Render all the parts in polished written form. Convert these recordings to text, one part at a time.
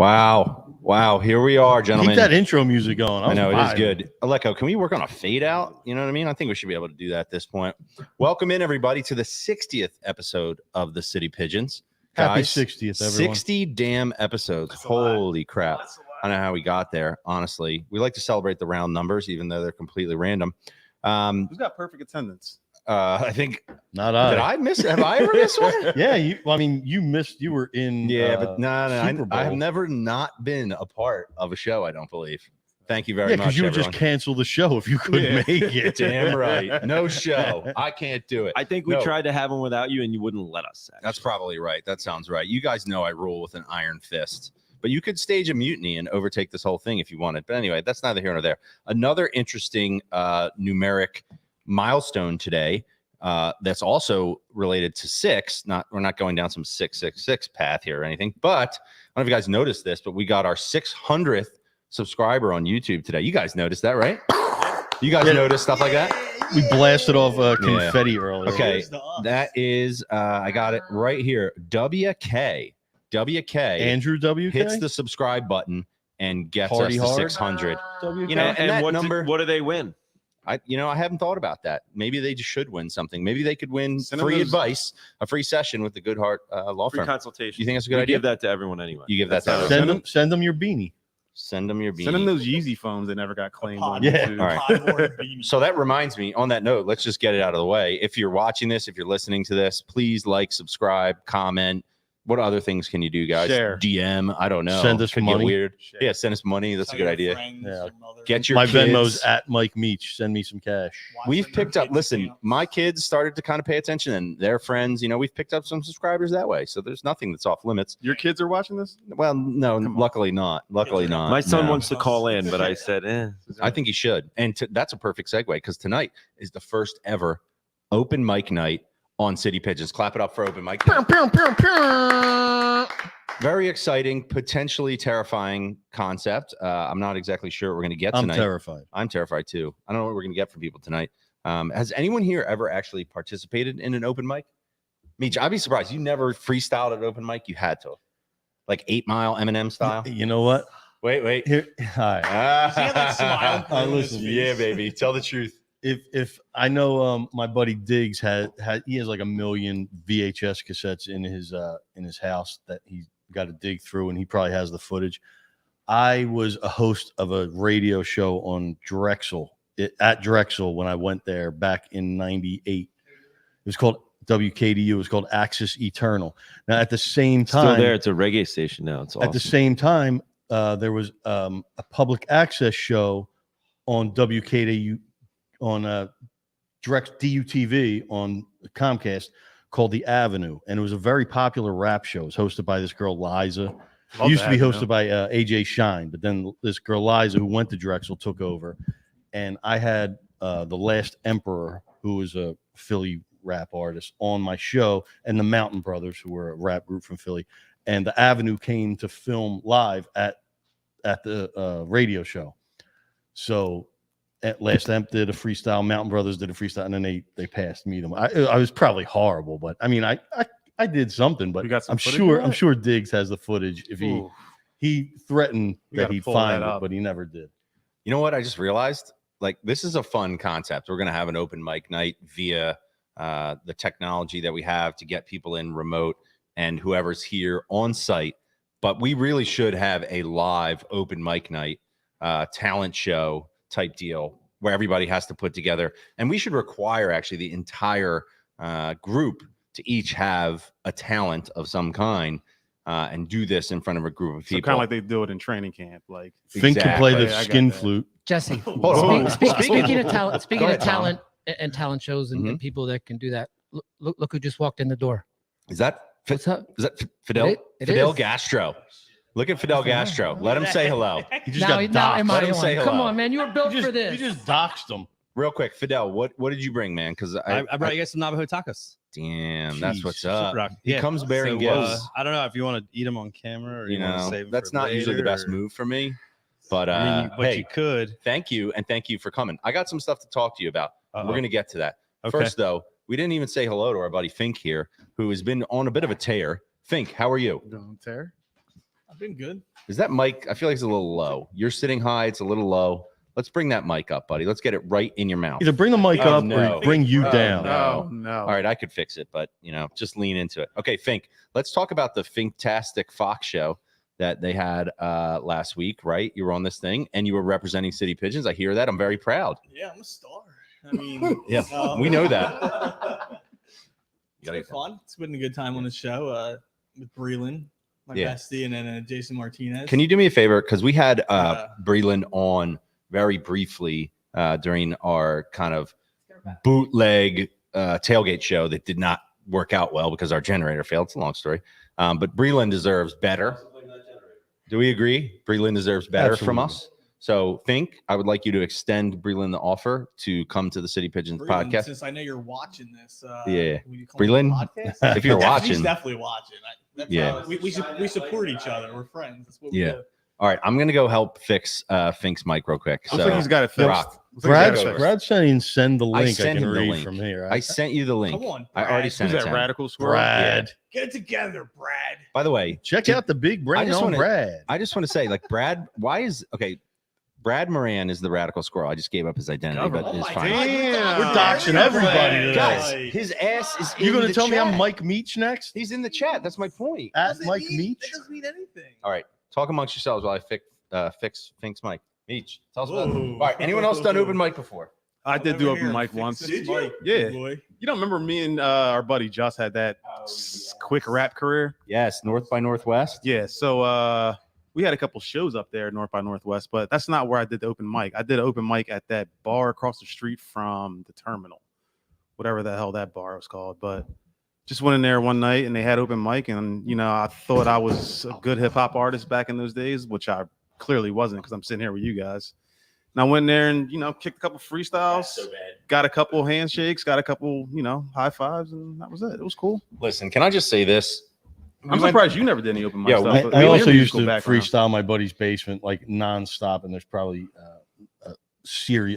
Wow. Here we are, gentlemen. Keep that intro music going. I know it is good. Aleko, can we work on a fade out? You know what I mean? I think we should be able to do that at this point. Welcome in, everybody, to the 60th episode of the City Pigeons. Happy Guys, 60th, everyone. 60 damn episodes. Holy crap. I don't know how we got there, honestly. We like to celebrate the round numbers, even though they're completely random. Who's got perfect attendance? I think Not I. did I miss? Have I ever missed one? Yeah, you missed. You were in. But no. Super Bowl. I have never not been a part of a show. I don't believe. Thank you very much. Because you would everyone. just cancel the show if you couldn't make it. Damn right. No show. I can't do it. I think we tried to have one without you, and you wouldn't let us. Actually. That's probably right. That sounds right. You guys know I rule with an iron fist. But you could stage a mutiny and overtake this whole thing if you wanted. But anyway, that's neither here nor there. Another interesting numeric milestone today. That's also related to 6. We're not going down some 666 path here or anything, but I don't know if you guys noticed this, but we got our 600th subscriber on YouTube today. You guys noticed that, right? You guys noticed stuff like that? We blasted off confetti earlier. Okay, that is I got it right here. WK Andrew WK hits the subscribe button and gets Party us to hard. 600. WK. You know, and that number. What do they win? I haven't thought about that. Maybe they just should win something. Maybe they could win Send free them those- advice, a free session with the Good Heart law Free firm. consultation. You think that's a good We idea? give that to everyone anyway. You give that to That's everyone. Send them your beanie. Send them your beanie. Send them those Yeezy phones that never got claimed on Yeah. YouTube. All right. So that reminds me, on that note, let's just get it out of the way. If you're watching this, if you're listening to this, please like, subscribe, comment. What other things can you do, guys? Share. DM. I don't know. Send us Could money. Get weird. Share. Yeah, send us money. That's a good idea. Yeah. Get your My kids. Venmo's at Mike Meach. Send me some cash. We've picked up, listen, my kids started to kind of pay attention and their friends, we've picked up some subscribers that way. So there's nothing that's off limits. Your kids are watching this? Well, no, Come on. luckily not. Luckily not. My son No. wants to call in, but I said, I think he should. And that's a perfect segue because tonight is the first ever open mic night on City Pigeons. Clap it up for open mic night. Very exciting, potentially terrifying concept. I'm not exactly sure what we're going to get I'm tonight. terrified. I'm terrified too. I don't know what we're going to get from people tonight. Has anyone here ever actually participated in an open mic? Meech, I'd be surprised. You never freestyled at open mic. You had to, like 8 Mile Eminem style. You know what? Wait. Here, hi. Listen, Yeah, baby. Tell the truth. If I know my buddy Diggs has like 1 million VHS cassettes in his house that he's got to dig through, and he probably has the footage. I was a host of a radio show on Drexel at Drexel when I went there back in '98. It was called WKDU. It was called Axis Eternal. Now at the same time, still there. It's a reggae station now. It's awesome. at the same time, there was a public access show on WKDU on direct DUTV on Comcast called The Avenue, and it was a very popular rap show. It was hosted by this girl Liza. It used to be hosted by AJ Shine, but then this girl Liza, who went to Drexel, took over. And I had the Last Emperor, who was a Philly rap artist, on my show, and the Mountain Brothers, who were a rap group from Philly. And The Avenue came to film live at the radio show. So at Last Emp did a freestyle, Mountain Brothers did a freestyle, and then they passed me them. I was probably horrible, but I mean, I did something. But You got some I'm footage sure of I'm that? sure Diggs has the footage. If he threatened We that gotta he'd pull find that it, up. but he never did. You know what? I just realized, like, this is a fun concept. We're going to have an open mic night via the technology that we have to get people in remote and whoever's here on site. But we really should have a live open mic night, talent show type deal where everybody has to put together. And we should require actually the entire group to each have a talent of some kind and do this in front of a group of So people. kind of like they do it in training camp. Like, Fink can play the Exactly. I got skin that. flute. Jesse, Hold on. speaking of talent, Go ahead, Tom. talent shows and people that can do that. Look who just walked in the door. Is that What's up? Is that Fidel? It Fidel is. Gastro. Look at Fidel Gastro. Let him say hello. He just Now got am doxxed. Let I him say on? Come hello. on, man. You were built for this. You just doxed him. Real quick, Fidel, what did you bring, man? Because I brought you guys some Navajo tacos. damn, that's Jeez, what's up. Rock. He comes bearing So, gifts. I don't know if you want to eat them on camera or You you want to know, save them. that's for not usually the later, best or- move for me. But I mean, but hey, you could. thank you, and thank you for coming. I got some stuff to talk to you about. Uh-oh. We're gonna get to that. Okay. First, though, we didn't even say hello to our buddy Fink here, who has been on a bit of a tear. Fink, how are you? Don't tear. I've been good. Is that mic? I feel like it's a little low. You're sitting high. It's a little low. Let's bring that mic up, buddy. Let's get it right in your mouth. Either bring the mic Oh, up no. or bring you Oh, down. no. No. All right, I could fix it, but just lean into it. Okay, Fink. Let's talk about the Finktastic Fox show that they had last week. Right? You were on this thing, and you were representing City Pigeons. I hear that. I'm very proud. Yeah, I'm a star. I mean, Yeah, we know that. It's been fun. It's been a good time on the show with Breland, my bestie, and then Jason Martinez. Can you do me a favor? Because we had Breland on very briefly during our kind of bootleg tailgate show that did not work out well because our generator failed. It's a long story. But Breland deserves better. Do we agree? Breland deserves better from us. So, Fink, I would like you to extend Breland the offer to come to the City Pigeons Breland, podcast. Since I know you're watching this, Yeah. will you call it a Breland, podcast? if you're He's watching. definitely watching. We support each other. We're friends. That's what we do. All right, I'm gonna go help fix Fink's mic real quick. I think he's got it fixed. Rock. Brad saying send the link. I sent can him the read link. from here. I sent you the link. Come on, I already Brad. sent Who's it that to him. radical squirrel? Brad. Get it together, Brad. By the way, Check out the big brain just on wanna- Brad. I just want to say, like, Brad, Brad Moran is the radical squirrel. I just gave up his identity, but Oh it's my fine. God. Damn. We're doxing everybody today. Guys, his ass is You in going the to tell me I'm chat. Mike Meach next? He's in the chat. That's my point. At Mike Meach? That doesn't mean anything. All right, talk amongst yourselves while I fix Fink's mic. Meach, tell us about it. Whoa. All right, anyone else done open mic before? I did do Over open here, mic fix once. this mic, Yeah. big boy. You don't remember me and our buddy Josh had that quick rap career? Yes, North by Northwest. Yeah. So we had a couple shows up there, North by Northwest, but that's not where I did the open mic. I did an open mic at that bar across the street from the terminal, whatever the hell that bar was called. But just went in there one night and they had open mic, and I thought I was a good hip hop artist back in those days, which I clearly wasn't because I'm sitting here with you guys. And I went in there and kicked a couple freestyles, got a couple handshakes, got a couple high fives, and that was it. It was cool. Listen, can I just say this? I'm surprised you never did any open mic Yeah, stuff. but I we also hear used to musical background. freestyle my buddy's basement like nonstop, and there's probably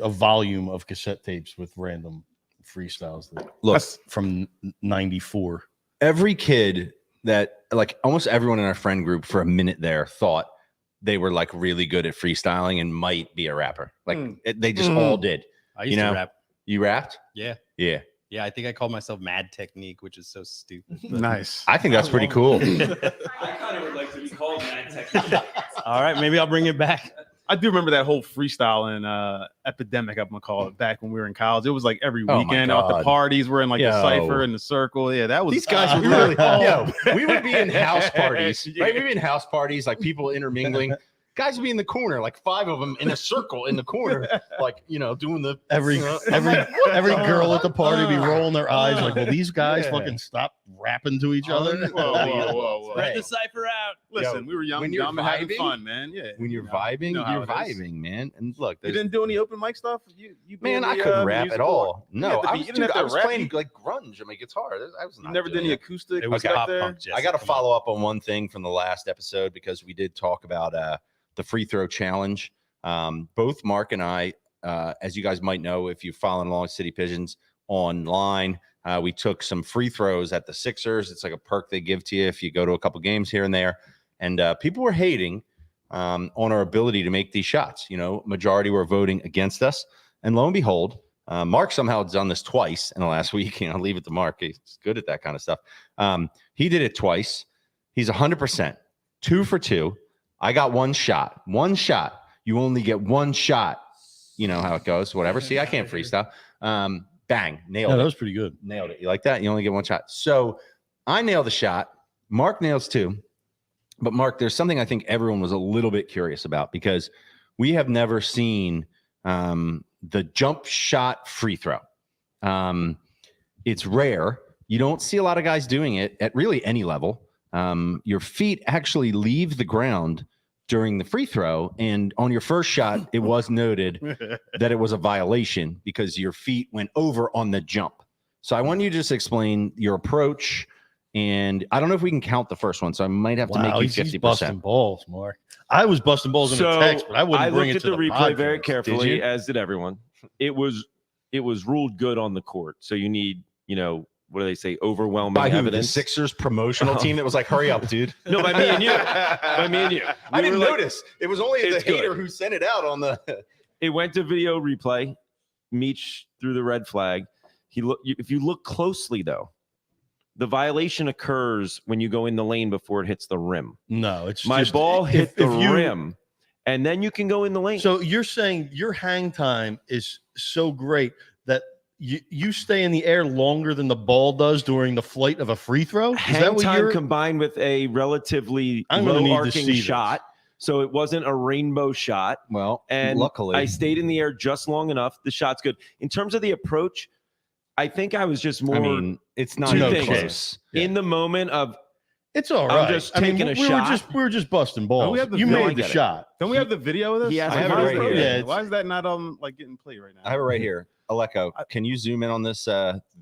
a volume of cassette tapes with random freestyles that Look, from '94. every kid that, like, almost everyone in our friend group for a minute there thought they were like really good at freestyling and might be a rapper. Like they just all did. I used to rap. You rapped? Yeah. Yeah. Yeah, I think I called myself Mad Technique, which is so stupid. Nice. I think that's pretty cool. I kind of would like to be called Mad Technique. All right, maybe I'll bring it back. I do remember that whole freestyling epidemic, I'm gonna call it, back when we were in college. It was like every Oh my weekend out the God. parties. We're in like Yo. the cipher and the circle. Yeah, that was These guys were really, we would be in house parties, right? We'd be in house parties, like people intermingling. Guys would be in the corner, like 5 of them in a circle in the corner, like, doing the Every girl at the party be rolling their eyes like, will these guys fucking stop rapping to each other? Whoa. Spread the cipher out. Listen, we were young, when you're dumb, and having vibing- fun, man. Yeah. when you're You vibing, know how you're it is. vibing, man. And look, You there's, didn't do any open mic stuff? You man, did I any, couldn't rap at musical? all. You No, have to I be- was, you didn't have to rap. playing like grunge on my guitar. I was You not never did doing any it. acoustic. It was stuff pop there? punk, Jesse. I got to Come on. follow up on one thing from the last episode because we did talk about the free throw challenge. Both Mark and I, as you guys might know, if you're following along City Pigeons online, we took some free throws at the Sixers. It's like a perk they give to you if you go to a couple games here and there. And people were hating on our ability to make these shots. Majority were voting against us. And lo and behold, Mark somehow has done this twice in the last week. Leave it to Mark. He's good at that kind of stuff. He did it twice. He's 100%, 2 for 2. I got one shot. You only get one shot. You know how it goes. Whatever. See, I can't freestyle. Bang. Nailed Yeah, it. that was pretty good. Nailed it. You like that? You only get one shot. So I nailed the shot. Mark nails 2. But Mark, there's something I think everyone was a little bit curious about because we have never seen the jump shot free throw. It's rare. You don't see a lot of guys doing it at really any level. Your feet actually leave the ground during the free throw. And on your first shot, it was noted that it was a violation because your feet went over on the jump. So I want you to just explain your approach. And I don't know if we can count the first one, so I might have to make you he's 50%. busting balls, Mark. I was busting balls in the text, but I wouldn't bring looked it at to the the replay very podcast. Did carefully, you? as did everyone. It was ruled good on the court. So you need, what do they say? Overwhelming By who? The evidence. Sixers promotional team that was like, hurry up, dude. No, by me and you. By me and you. I We didn't were like- notice. It was only the It's good. hater who sent it out on the. It went to video replay. Meach threw the red flag. If you look closely, though, the violation occurs when you go in the lane before it hits the rim. No, it's My just, ball hit the if you- rim, and then you can go in the lane. So you're saying your hang time is so great that you stay in the air longer than the ball does during the flight of a free throw? Is hang that what time you're combined with a relatively I'm gonna need low to arcing see this. shot. So it wasn't a rainbow shot. Well, And luckily, I stayed in the air just long enough. The shot's good. In terms of the approach, I think I was just more I mean, it's not two even things. close. in the moment of It's all I'm right. just I mean, taking a we shot. we were just busting balls. we have the You video. I made the get it. shot. Don't we have the video of this? He has I have it Why is right that- here. Yeah, Why is that not like getting played right now? I have it right here. Aleko, can you zoom in on this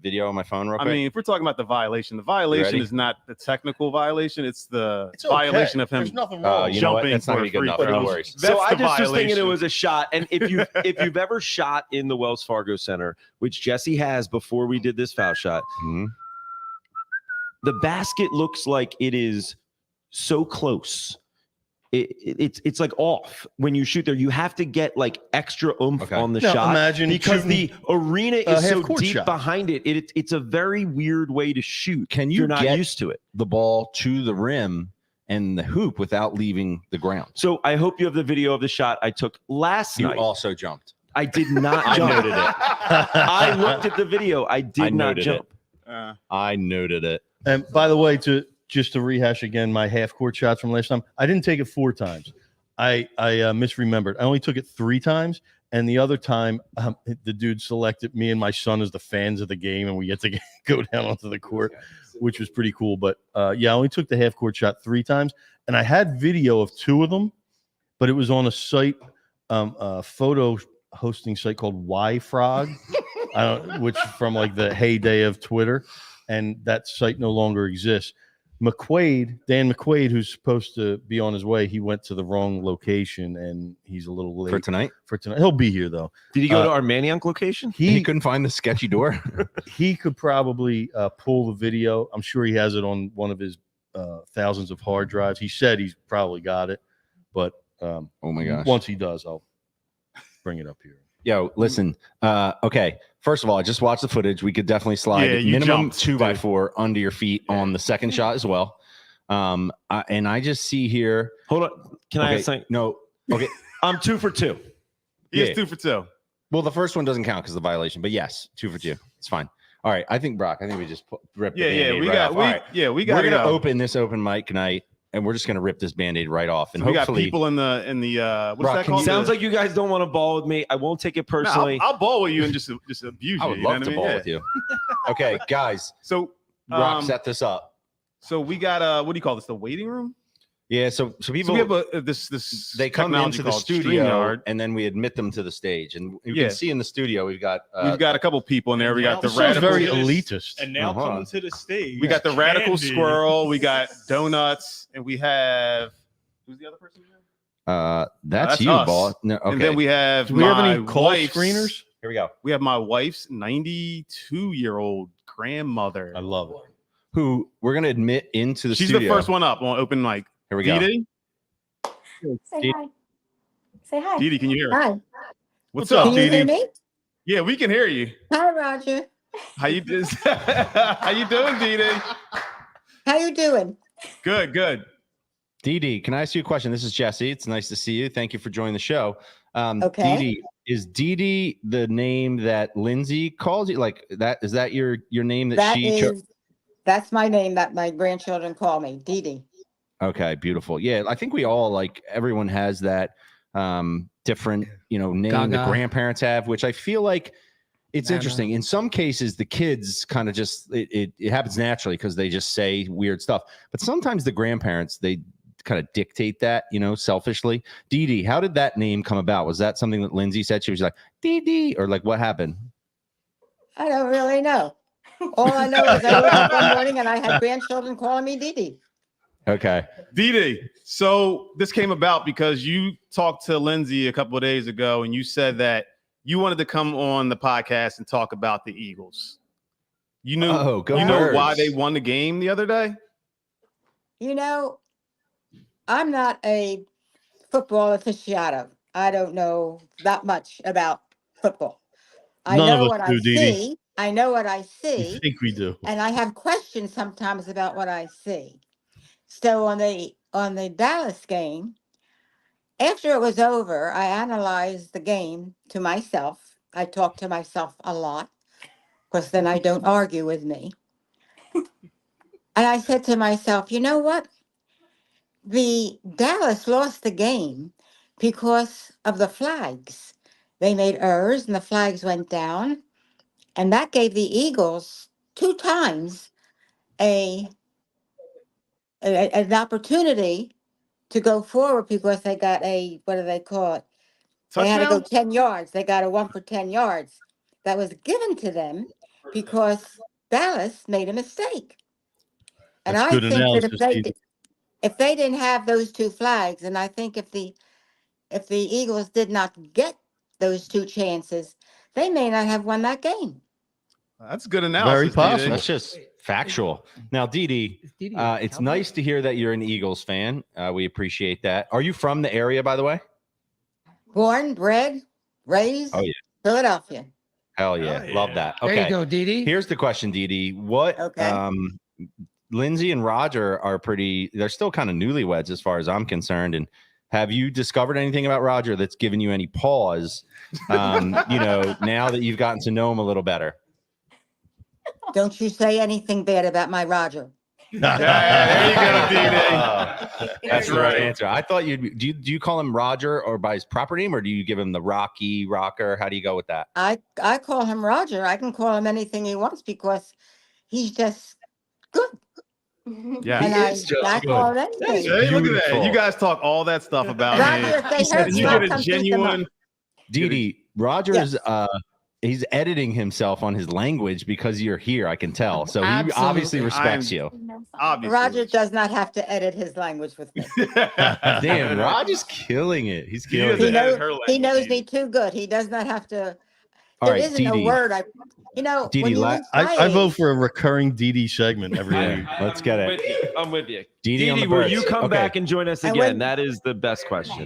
video on my phone real I quick? mean, if we're talking about the violation ready? is not the technical violation; it's the It's okay. violation of him. There's nothing Oh, wrong. you know what? jumping That's not for gonna be a good free enough. throw. No worries. That's so I the just was thinking it violation. was a shot. And if you've ever shot in the Wells Fargo Center, which Jesse has before we did this foul shot, Mhm. the basket looks like it is so close. It's like off when you shoot there. You have to get like extra oomph Okay. on the Now, shot imagine because the shooting arena a is so half-court deep shot. behind it. It's a very weird way to shoot. Can if you you're not get used to it? the ball to the rim and the hoop without leaving the ground? So I hope you have the video of the shot I took last You night. also jumped. I did not I jump. noted it. I looked at the video. I did I not noted jump. I noted it. And by the way, just to rehash again my half court shots from last time, I didn't take it 4 times. I misremembered. I only took it 3 times, and the other time the dude selected me and my son as the fans of the game, and we get to go down onto the court, which was pretty cool. But yeah, I only took the half court shot 3 times, and I had video of 2 of them, but it was on a site, a photo hosting site called YFrog, which from like the heyday of Twitter, and that site no longer exists. Dan McQuaid, who's supposed to be on his way, he went to the wrong location and he's a little late For tonight? for tonight. He'll be here though. Did he go to our Manioc location? He couldn't find the sketchy door. He could probably pull the video. I'm sure he has it on one of his thousands of hard drives. He said he's probably got it, but Oh my gosh. once he does, I'll bring it up here. Yo, listen. Okay. First of all, I just watched the footage. We could definitely slide Yeah, you minimum jumped, 2x4 under your feet on the second shot as well. And I just see here. Hold on. Can I Okay, ask something? no. Okay. I'm 2 for 2. He is Yeah. 2 for 2. Well, the first one doesn't count because of the violation, but yes, 2 for 2. It's fine. All right. I think Brock. I think we just rip. Yeah, the yeah, Band-Aid we right got, off. we, All right. yeah, we We're got to gonna go. open this open mic night, and we're just gonna rip this Band-Aid right off. And So we got hopefully, people in the what's Brock, that can called? you- Sounds like you guys don't want to ball with me. I won't take it No, personally. I'll ball with you and just abuse I you. would you know love what to I mean? ball Yeah. with you. Okay, guys, So Brock set this up. So we got what do you call this? The waiting room. Yeah, so people So we have this. they come technology into the called studio StreamYard. and then we admit them to the stage. And you Yeah. can see in the studio we've got We've got a couple people in there. We got the This sounds radical. very elitist. And now hold on. coming to the stage. We got the radical Candy. squirrel. We got donuts, and we have who's the other person? that's That's you, us. ball. No, okay. And then we have. Do we have any my call wife's- screeners? here we go. We have my wife's 92-year-old grandmother. I love it. Who we're gonna admit into the She's studio. the first one up on open mic. Here we go. Dee Say Dee- hi. Say hi. Dee, can you hear? us? Hi. What's What's up, up, Can you Dee? hear me? Yeah, we can hear you. Hi, Roger. How you doing? How you doing, Dee? How you doing? Good, good. Dee Dee, can I ask you a question? This is Jesse. It's nice to see you. Thank you for joining the show. Okay. Dee Dee, is Dee Dee the name that Lindsay calls you? Like that? Is that your name that That she chose? is, that's my name that my grandchildren call me, Dee Dee. Okay, beautiful. Yeah, I think we all like everyone has that different, name the Gaga. grandparents have, which I feel like it's Nana. interesting. In some cases, the kids kind of just it happens naturally because they just say weird stuff. But sometimes the grandparents they kind of dictate that, selfishly. Dee Dee, how did that name come about? Was that something that Lindsay said? She was like Dee Dee, or like what happened? I don't really know. All I know is I woke up one morning and I had grandchildren calling me Dee Dee. Okay. Dee, so this came about because you talked to Lindsay a couple of days ago and you said that you wanted to come on the podcast and talk about the Eagles. You knew. Go you know why Birds. they won the game the other day? You know, I'm not a football aficionado. I don't know that much about football. I None of know us what I do, Dee Dee. see. I know what I You see, think we do? and I have questions sometimes about what I see. So on the Dallas game, after it was over, I analyzed the game to myself. I talk to myself a lot, because then I don't argue with me. And I said to myself, you know what? The Dallas lost the game because of the flags. They made errors and the flags went down, and that gave the Eagles 2 times an opportunity to go forward because they got a, what do they call it? They had to go Touchdown. 10 yards. They got a 1 for 10 yards that was given to them because Dallas made a mistake. And That's I good think that analysis, Dee Dee. if they didn't have those 2 flags, and I think if the Eagles did not get those 2 chances, they may not have won that game. That's good analysis. Very Dee Dee. possible. That's just factual. Now, Dee, Is Didi it's Cowboy? nice to hear that you're an Eagles fan. We appreciate that. Are you from the area, by the way? Born, bred, raised, Oh, yeah. Philadelphia. Hell yeah. Oh, Love yeah. that. There Okay. you go, Didi. Here's the question, Dee. What Okay. Lindsay and Roger are they're still kind of newlyweds as far as I'm concerned. And have you discovered anything about Roger that's given you any pause, now that you've gotten to know him a little better? Don't you say anything bad about my Roger. There you go, Dee Dee. That's the right. right answer. I thought do you call him Roger or by his proper name, or do you give him the Rocker? How do you go with that? I call him Roger. I can call him anything he wants because he's just good. Yeah. And I call it anything. Hey, look at that. Beautiful. You guys talk all that stuff about Roger, me. if they hurt And you, you I'll get a come beat them up. genuine. Dee, Roger's he's editing himself on his language because you're here. I can tell. So he Absolutely. obviously respects you. Obviously. Roger does not have to edit his language with me. Damn, Roger's killing it. He's He killing doesn't it. edit her He language knows either. me too good. He does not have to. All There right, isn't a Dee. word Dee, when you la- reach my I vote age, for a recurring DD segment every week. Yeah, let's get it. I'm with you. Dee on the Didi, will birds. you come Okay. back and join us And again? when- That is the best question.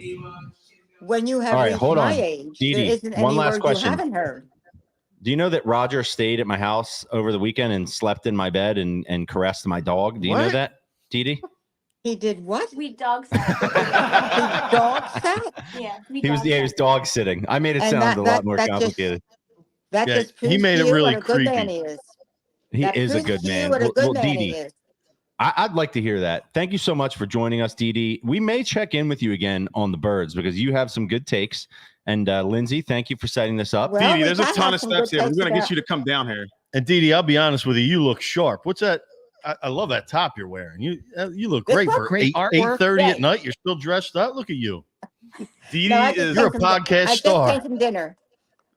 when you have All right, reached hold my on. age, Dee there Dee, isn't one any last word question. you haven't heard. Do you know that Roger stayed at my house over the weekend and slept in my bed and caressed my dog? Do you know What? that, Dee? He did what? We dog sat. He dog sat? Yeah, we He was dog sitting. I made it And sound that- a that- lot more that just- complicated. That Yeah, just he proves made to it you really what a good man creepy. he is. He That is a proves good to you man. what a good man Dee, he is. I'd like to hear that. Thank you so much for joining us, Dee. We may check in with you again on the birds because you have some good takes. And Lindsay, thank you for setting this up. Well, Dee Dee, we there's a got ton have of some steps good here. We're takes going to get about- you to come down here. And Dee, I'll be honest with you, you look sharp. What's that? I love that top you're wearing. You look This great one? for Great artwork. 8:30 at Right. night. You're still dressed up. Look at you. Dee Dee No, I just is. You're a came from- podcast I just star. came from dinner.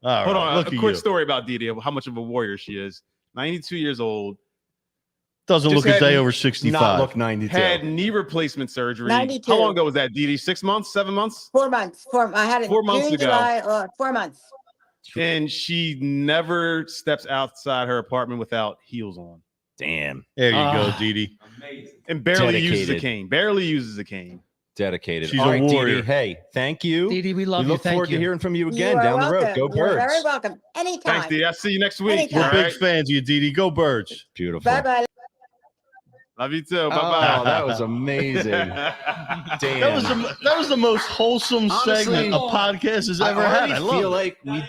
All Hold right, on. look A at quick you. story about Dee Dee, of how much of a warrior she is. 92 years old. Doesn't Just look a had day me over Not 65. look 92. Had knee replacement surgery. 92. How long ago was that, Dee Dee? 6 months? 7 months? 4 months. I had it 4 months June, ago. July, 4 months. And she never steps outside her apartment without heels on. Damn. There you go, Ah. Dee. And barely uses a Dedicated. cane. Barely uses a cane. Dedicated. She's All a right, warrior. Dee. Hey, thank you. Didi, we love we you. look Thank forward you. to hearing from you You again are down the road. welcome. Go You're birds. very welcome. Anytime. Thanks, Dee. I'll see you next week. Anytime. We're All big right? fans of you, Dee. Go Birds. Beautiful. Bye-bye. Love you too. Oh, Bye-bye. that was amazing. Damn. That was the most wholesome Honestly, segment a podcast has ever had. I love it.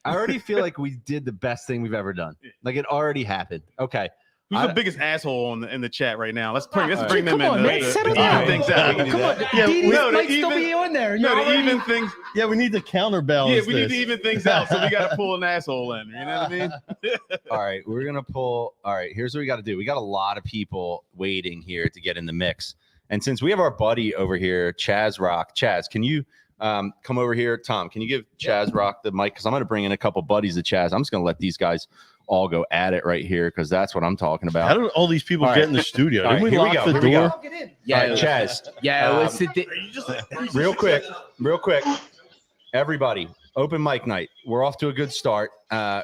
I already feel like we did the best thing we've ever done. Like it already happened. Okay. Who's the biggest asshole in the chat right now? Let's bring All them Come in. on, man. Settle even down. things out. We can do Come on. that. Yeah, Didi no, might to still even- be on there. No, You're to already- even things. Yeah, we need to counterbalance Yeah, we need this. to even things out, so we got to pull an asshole in. You know what I mean? All right, we're gonna pull. All right, here's what we got to do. We got a lot of people waiting here to get in the mix, and since we have our buddy over here, Chaz Rock. Chaz, can you come over here? Tom, can you give Chaz Rock the mic? Because I'm gonna bring in a couple buddies of Chaz. I'm just gonna let these guys all go at it right here because that's what I'm talking How about. did all these people All get right. in the studio? All Didn't right, we here we lock go, the here we go. door? Yeah, Chaz. Yeah, what's the Real quick, everybody, open mic night. We're off to a good start.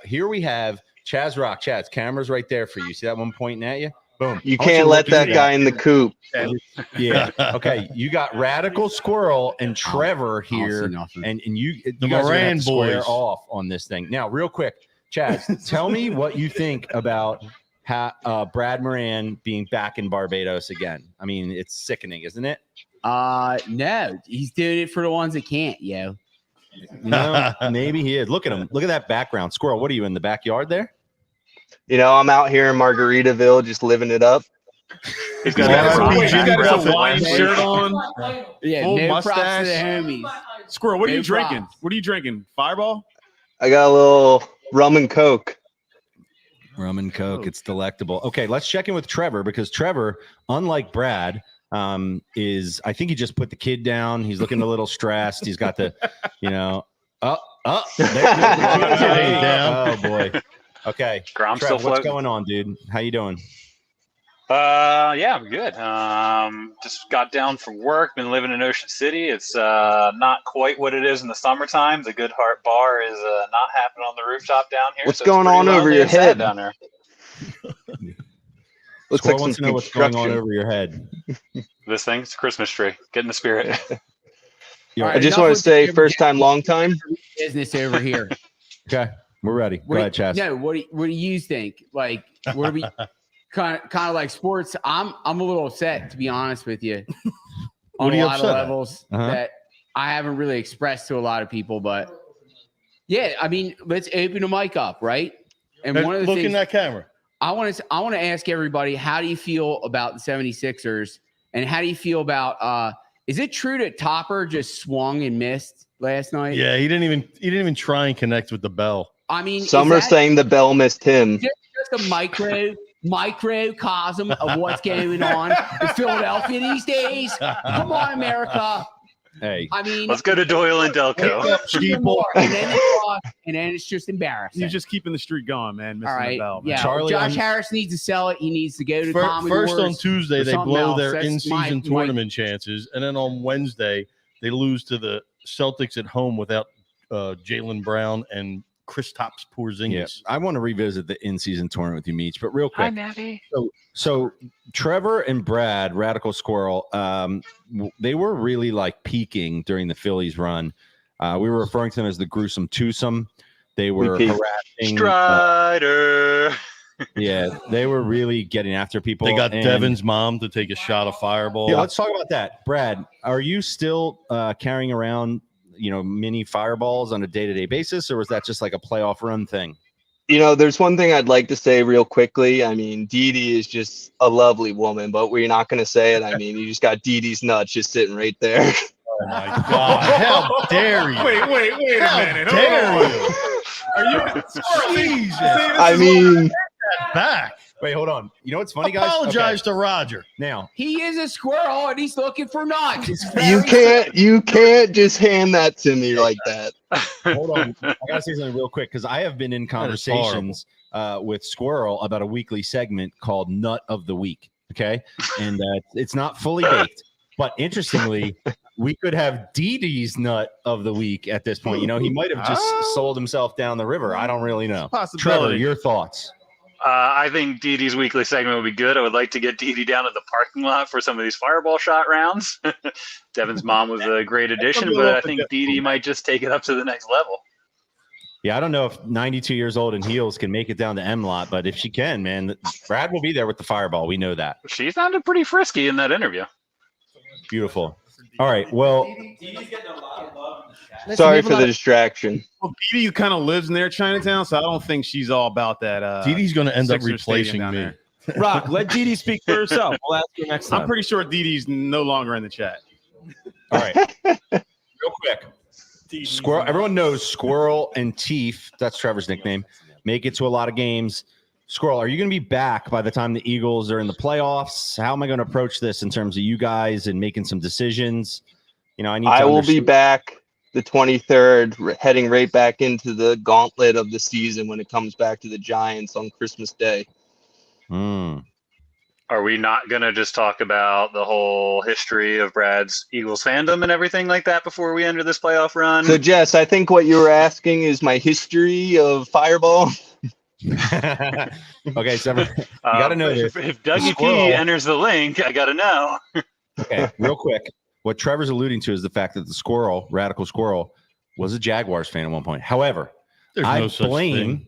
Here we have Chaz Rock, Chaz, camera's right there for you. See that one pointing at you? Boom. You I want can't to let look at that guy in the coop. Yeah. Okay. You got Radical Squirrel and Trevor I don't see here, nothing. and you The guys are gonna have Moran to square boys. off on this thing. Now, real quick, Chaz, tell me what you think about Brad Moran being back in Barbados again. I mean, it's sickening, isn't it? No, he's doing it for the ones that can't, yo. No, maybe he is. Look at him. Look at that background. Squirrel, what are you in the backyard there? You know, I'm out here in Margaritaville just living it up. He's got Wait, a he's got got a Hawaiian shirt on. Yeah, Full no props to mustache. the homies. Squirrel, what are No you drinking? props. What are you drinking? Fireball? I got a little rum and coke. Rum and Coke. It's delectable. Okay, let's check in with Trevor because Trevor, unlike Brad, I think he just put the kid down. He's looking a little stressed. He's got the, there down. Oh boy. Okay. I'm Trevor, still what's floating. going on, dude? How you doing? Yeah, I'm good. Just got down from work. Been living in Ocean City. It's not quite what it is in the summertime. The Good Heart Bar is not happening on the rooftop down here. What's so it's going pretty on over lonely your and sad head? down there? Looks Squirrel like some wants to know what's going on construction. over your head. This thing, it's a Christmas tree. Get in the spirit. All I right, just enough want to with the say, Jim first time, long time. business over here. Okay, we're ready. Go What ahead, do you- Chaz. No, what do you think? Like, what do we kind of like sports? I'm a little upset, to be honest with you, What on are a you lot of upset at? levels Uh-huh. that I haven't really expressed to a lot of people. But yeah, I mean, let's open the mic up, right? And one of the Look in things that camera. I want to ask everybody, how do you feel about the 76ers, and how do you feel about is it true that Topper just swung and missed last night? Yeah, he didn't even try and connect with the bell. I mean, Some are saying the bell missed him. just a microcosm of what's going on in Philadelphia these days. Come on, America. Hey, I mean, Let's go to Doyle and Delco. and then it's just embarrassing. You're just keeping the streak going, man. Missing all right. the bell, man. Yeah, Charlie, Josh I'm- Harris needs to sell it. He needs to go to First on Commodores. Tuesday, or they something blow else. their That's in-season my- tournament chances, and then on Wednesday they lose to the Celtics at home without Jaylen Brown and Kristaps Porzingis. yeah, I want to revisit the in-season tournament with you, Meech, but real quick. So Trevor and Brad, Radical Squirrel, they were really like peaking during the Phillies run. We were referring to them as the gruesome twosome. They were peaked. harassing. Strider. Yeah, they were really getting after people. They got and- Devin's mom to take a shot of Fireball. Yeah, let's talk about that. Brad, are you still carrying around, mini fireballs on a day-to-day basis, or was that just like a playoff run thing? You know, there's one thing I'd like to say real quickly. I mean, Dee Dee is just a lovely woman, but we're not going to say it. I mean, you just got Dee Dee's nuts just sitting right there. Oh my God! How dare you? Wait a How minute. dare Hold on. you? Are you? Jesus. I mean, Back. Wait, hold on. You know what's funny, guys? Apologize Okay, to Roger. now, He is a squirrel and he's looking for nuts. It's you very can't just hand that to me like that. hold on. I gotta say something real quick because I have been in That is conversations with Squirrel about a weekly segment called Nut of the Week. Okay, and it's not fully baked, but interestingly, we could have Dee Dee's Nut of the Week at this point. He might have just sold himself down the river. I don't really know. Trevor, Possibility. your thoughts? I think Dee Dee's weekly segment would be good. I would like to get Dee Dee down to the parking lot for some of these fireball shot rounds. Devin's mom was a great addition, but I think Dee Dee might just take it up to the next level. Yeah, I don't know if 92 years old in heels can make it down to M lot, but if she can, man, Brad will be there with the fireball. We know that. She sounded pretty frisky in that interview. Beautiful. All right. Well, Dee Dee's getting a lot of love in the chat. Listen, Sorry we have a for lot the of- distraction. Well, Dee Dee kind of lives near Chinatown, so I don't think she's all about that. Dee Dee's going to end up Sixers stadium replacing down me. there. Rock, let Dee Dee speak for herself. We'll ask her next time. I'm pretty sure Dee Dee's no longer in the chat. all right. Real quick. Squirrel. Everyone knows Squirrel and Teef. That's Trevor's nickname. Make it to a lot of games. Squirrel, are you going to be back by the time the Eagles are in the playoffs? How am I going to approach this in terms of you guys and making some decisions? I need. I will be understand- back the 23rd, heading right back into the gauntlet of the season when it comes back to the Giants on Christmas Day. Hmm. Are we not going to just talk about the whole history of Brad's Eagles fandom and everything like that before we enter this playoff run? So, Jess, I think what you were asking is my history of Fireball. Okay, so you got to know this. If Dougie P Squirrel- enters the link, I got to know. Okay, real quick. What Trevor's alluding to is the fact that the squirrel, Radical Squirrel, was a Jaguars fan at one point. However, There's I no such blame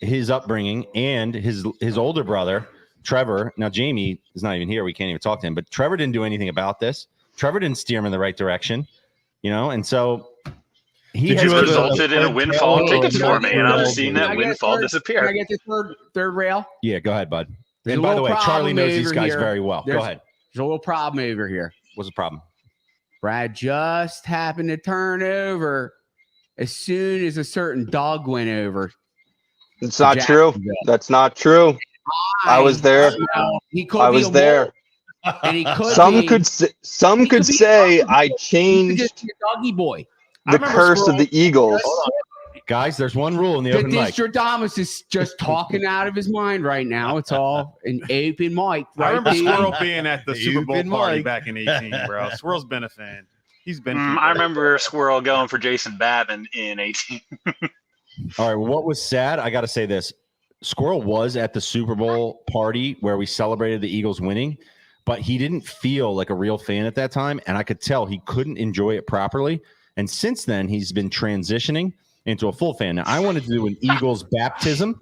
thing. his upbringing and his older brother, Trevor. Now, Jamie is not even here. We can't even talk to him. But Trevor didn't do anything about this. Trevor didn't steer him in the right direction, and so he Did has you ever- Resulted in a windfall tail tickets for me, and I'm all seeing over that Can I get windfall Can I disappear. get this third rail? Yeah, go ahead, bud. There's And a by the way, little Charlie problem knows these over guys here. very well. Go There's- ahead. There's a little problem over here. What's the problem? Brad just happened to turn over as soon as a certain dog went over. It's not true. That's not true. I was there. He could I be was a there. wolf, and he could Some be, could say, he could be say I he could changed just be a doggy boy. the curse of the Eagles. Guys, there's one rule in the open mic. Distradamus is just talking out of his mind right now. It's all an open mic. I Right, remember Pete? Squirrel being at the Super Bowl Open party mic. back in 18, bro. Squirrel's been a fan. He's been. I remember Squirrel going for Jason Babin in 18. All right. Well, what was sad, I got to say this. Squirrel was at the Super Bowl party where we celebrated the Eagles winning, but he didn't feel like a real fan at that time. And I could tell he couldn't enjoy it properly. And since then, he's been transitioning into a full fan. Now, I wanted to do an Eagles baptism.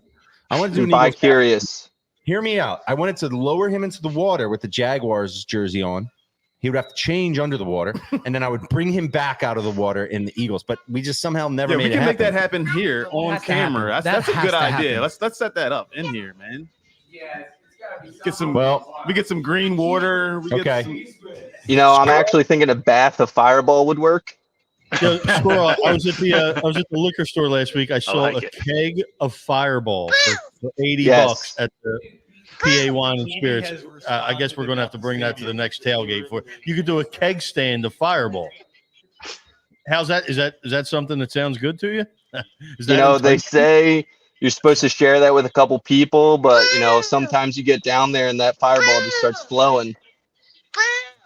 I wanted to do an Eagles baptism. Bi-curious. Hear me out. I wanted to lower him into the water with the Jaguars jersey on. He would have to change under the water, and then I would bring him back out of the water in the Eagles. But we just somehow never Yeah, made we it can happen. make that happen here on has to camera. happen. That's That a has good to idea. happen. Let's set that up in here, man. Yeah, it's gotta be Get some. Well, We get some green water. We Okay. Get some, I'm actually thinking a bath of Fireball would work. Yo, Squirrel, I was at the liquor store last week. I saw like a it. keg of Fireball for $80 Yes. at the PA Wine and Spirits. I guess we're going to have to bring that to the next tailgate for. You could do a keg stand of Fireball. How's that? Is that something that sounds good to you? Is that They enticing? say you're supposed to share that with a couple people, but sometimes you get down there and that Fireball just starts flowing.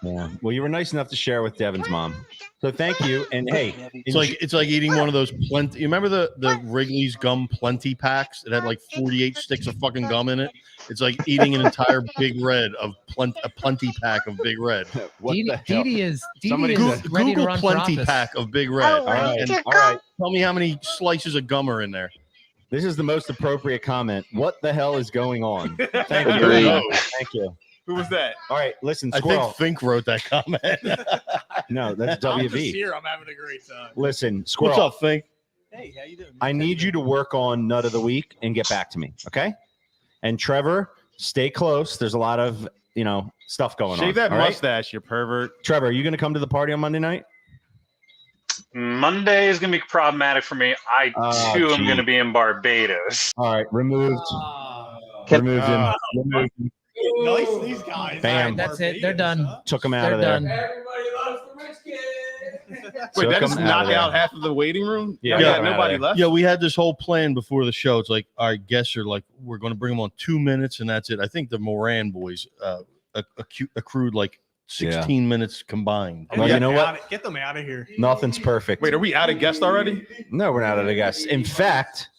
yeah. Well, you were nice enough to share with Devin's mom. So thank you. And hey, It's like eating one of those plenty. You remember the Wrigley's gum plenty packs? It had like 48 sticks of fucking gum in it. It's like eating an entire Big Red of a plenty pack of Big Red. what the hell? Didi is Somebody ready to Google run for plenty office. pack of Big Red. All right. And All right. tell me how many slices of gum are in there. This is the most appropriate comment. What the hell is going on? Thank you. Agreed. Thank you. who was that? All right. Listen, I Squirrel. think Fink wrote that comment. No, that's I'm just WV. here. I'm having a great time. Listen, Squirrel. What's up, Fink? Hey, how you doing? I need you to work on Nut of the Week and get back to me. Okay. And Trevor, stay close. There's a lot of, stuff going on. Shave that all right? mustache, you pervert. Trevor, are you going to come to the party on Monday night? Monday is going to be problematic for me. I, Oh, too, am gee. going to be in Barbados. All right. Removed. Can- Removed him. Removed him. Nice, these guys. Bam. That's it. They're done. Took him out They're of there. done. Everybody loves the rich kid. Wait, Took that just him knocked of out there. half of the waiting room? Yeah, Yeah, took him out of nobody there. left. Yeah, we had this whole plan before the show. It's like our guests are like, we're going to bring them on 2 minutes, and that's it. I think the Moran boys accrued like 16 minutes combined. Well, you know what? Get them out of here. Nothing's perfect. Wait, are we out of guest already? No, we're not out of guess. In fact,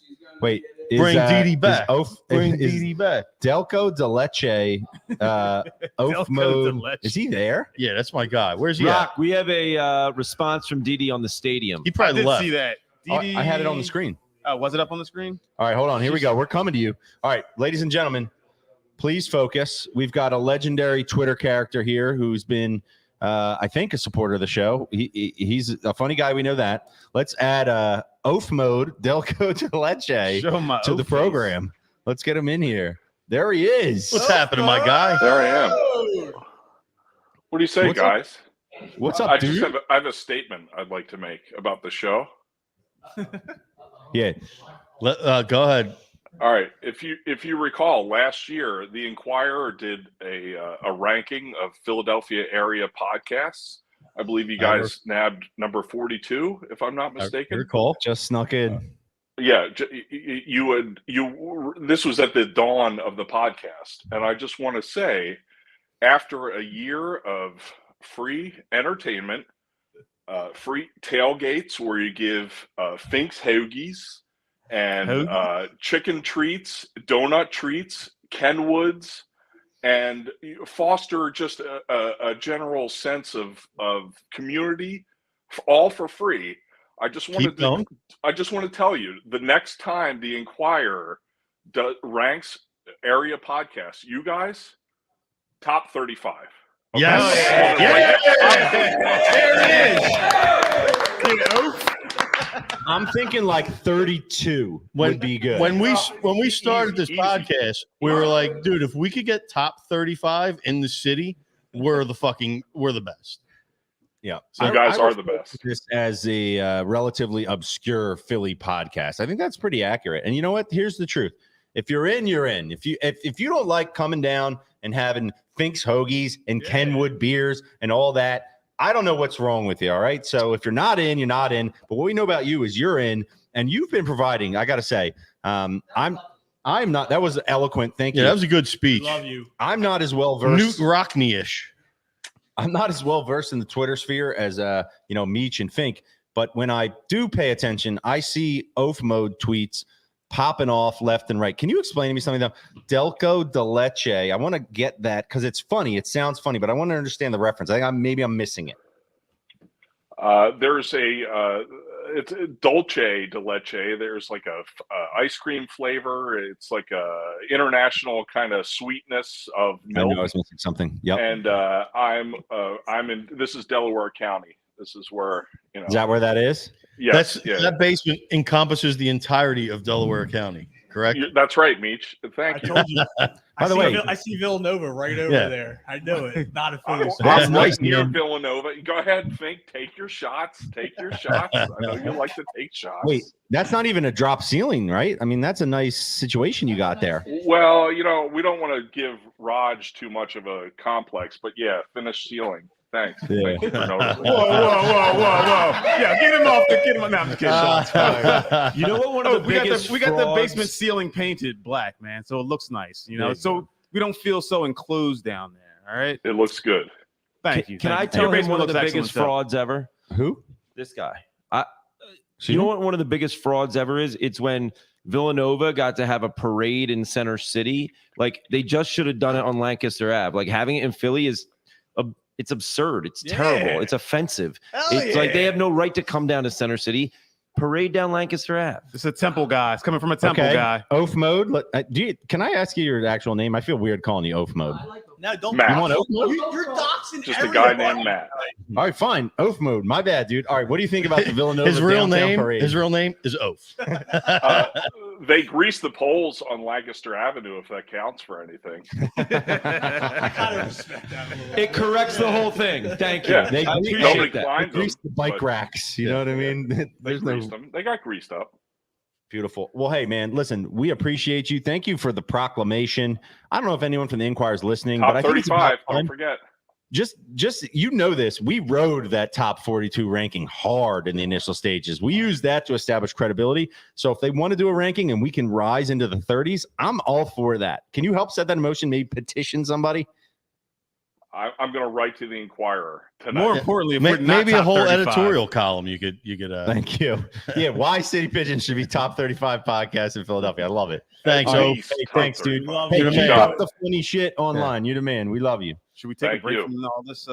wait. Is, Bring Didi back. Bring is Didi back. Delco de Leche oath Delco de mode. Leche. Is he there? Yeah, that's my guy. Where's he Rock, we have a response from Didi on the stadium. at? He I probably did left. see that. Oh, Didi- I had it on the screen. Oh, was it up on the screen? All right, hold on. Here we go. We're coming to you. All right, ladies and gentlemen, please focus. We've got a legendary Twitter character here who's been, I think, a supporter of the show. He's a funny guy. We know that. Let's add oath mode Delco de Leche Show my to the oath program. Let's get him in here. There he is. What's happening, my guy? There I am. What do you say, What's up? guys? What's I up, just dude? I have a statement I'd like to make about the show. Yeah. Go ahead. All right, if you recall, last year the Inquirer did a ranking of Philadelphia area podcasts. I believe you guys nabbed number 42, if I'm not mistaken. Good call. Just snuck in. Yeah, this was at the dawn of the podcast, and I just want to say, after a year of free entertainment, free tailgates where you give Fink's hoagies and chicken treats, donut treats, Kenwoods, and foster just a general sense of community, all for free. I just want to tell you, the next time the Inquirer ranks area podcasts, you guys, top 35. Okay? Yes. There it is. I'm thinking like 32 would be good. When we started this podcast, we were like, dude, if we could get top 35 in the city, we're the best. Yeah, so you guys are the best. This as a relatively obscure Philly podcast, I think that's pretty accurate. And you know what? Here's the truth: if you're in, you're in. If you don't like coming down and having Fink's hoagies and Kenwood beers and all that, I don't know what's wrong with you. All right. So if you're not in, you're not in. But what we know about you is you're in, and you've been providing. I got to say, I'm not. That was eloquent. Thank you. Yeah, that was a good speech. Love you. I'm not as well versed. Newt Rockney-ish. I'm not as well versed in the Twitter sphere as Meech and Fink, but when I do pay attention, I see oaf mode tweets popping off left and right. Can you explain to me something though? Delco de Leche. I want to get that because it's funny. It sounds funny, but I want to understand the reference. I think maybe I'm missing it. There's it's Dolce de Leche. There's like a ice cream flavor. It's like a international kind of sweetness of milk. I know I was missing something. Yep. And I'm in. This is Delaware County. This is where Is that where that is? Yes. That basement encompasses the entirety of Delaware County. Correct. That's right, Meech. Thank you. I told you. By the way, I see Villanova right over there. I know it. Not a Philly. That's nice, near man. Villanova. Go ahead, Fink. Take your shots. Take your shots. I know you like to take shots. Wait, that's not even a drop ceiling, right? I mean, that's a nice situation you got there. Well, we don't want to give Raj too much of a complex, but yeah, finished ceiling. Thanks. Yeah. Thank you for noticing. Whoa. Yeah, get him off. No, I'm just kidding. Shots fired. You know what? One of the biggest we got the frauds- basement ceiling painted black, man, so it looks nice. Yeah. So we don't feel so enclosed down there. All right. It looks good. Thank you. Can I Your tell him basement one of the looks biggest excellent, frauds ever? Who? This guy. You know what one of the biggest frauds ever is? It's when Villanova got to have a parade in Center City. Like, they just should have done it on Lancaster Ave. Like, having it in Philly it's absurd. It's terrible. It's offensive. It's like they have no right to come down to Center City. Parade down Lancaster Ave. It's a Temple guy. It's coming from a Temple guy. Oaf mode. Can I ask you your actual name? I feel weird calling you oaf mode. No, don't. Matt. You want oaf mode? You're doxing Just a guy named Matt. All right, fine. Oaf mode. My bad, dude. All right, what do you think about the Villanova His real downtown parade? His real name is Oaf. They grease the poles on Lancaster Avenue, if that counts for anything. I kind of respect that a little. It corrects the whole thing. Thank you. Yeah. They I grease- appreciate Nobody that. climbs them, grease the bike but racks. You know what I mean? They There's no greased them. They got greased up. beautiful. Well, hey, man, listen, we appreciate you. Thank you for the proclamation. I don't know if anyone from the Inquirer is listening, Top but I think it's 35. about time. Don't forget. Just this, we rode that top 42 ranking hard in the initial stages. We used that to establish credibility. So if they want to do a ranking and we can rise into the 30s, I'm all for that. Can you help set that in motion? Maybe petition somebody? I'm going to write to the Inquirer tonight. More importantly, if we're not Maybe a top whole 35. editorial column you could Thank you. Yeah, why City Pigeons should be top 35 podcast in Philadelphia. I love it. Thanks, All right. Oaf. Hey, thanks, dude. Love Hey, you. keep man. up the funny shit online. You're the man. We love you. Should we take Thank a break you. from all this?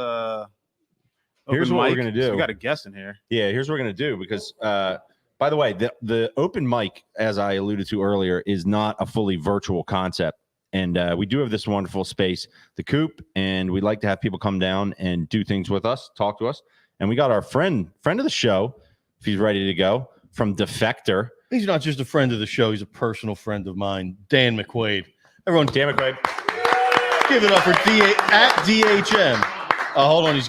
Here's open what we're mic? gonna do. So we got a guest in here. Yeah, here's what we're going to do because, by the way, the open mic, as I alluded to earlier, is not a fully virtual concept. And we do have this wonderful space, the Coop, and we'd like to have people come down and do things with us, talk to us. And we got our friend of the show, if he's ready to go, from Defector. He's not just a friend of the show. He's a personal friend of mine, Dan McQuaid. Everyone, Dan McQuaid. give it up for at DHM. Hold on. He's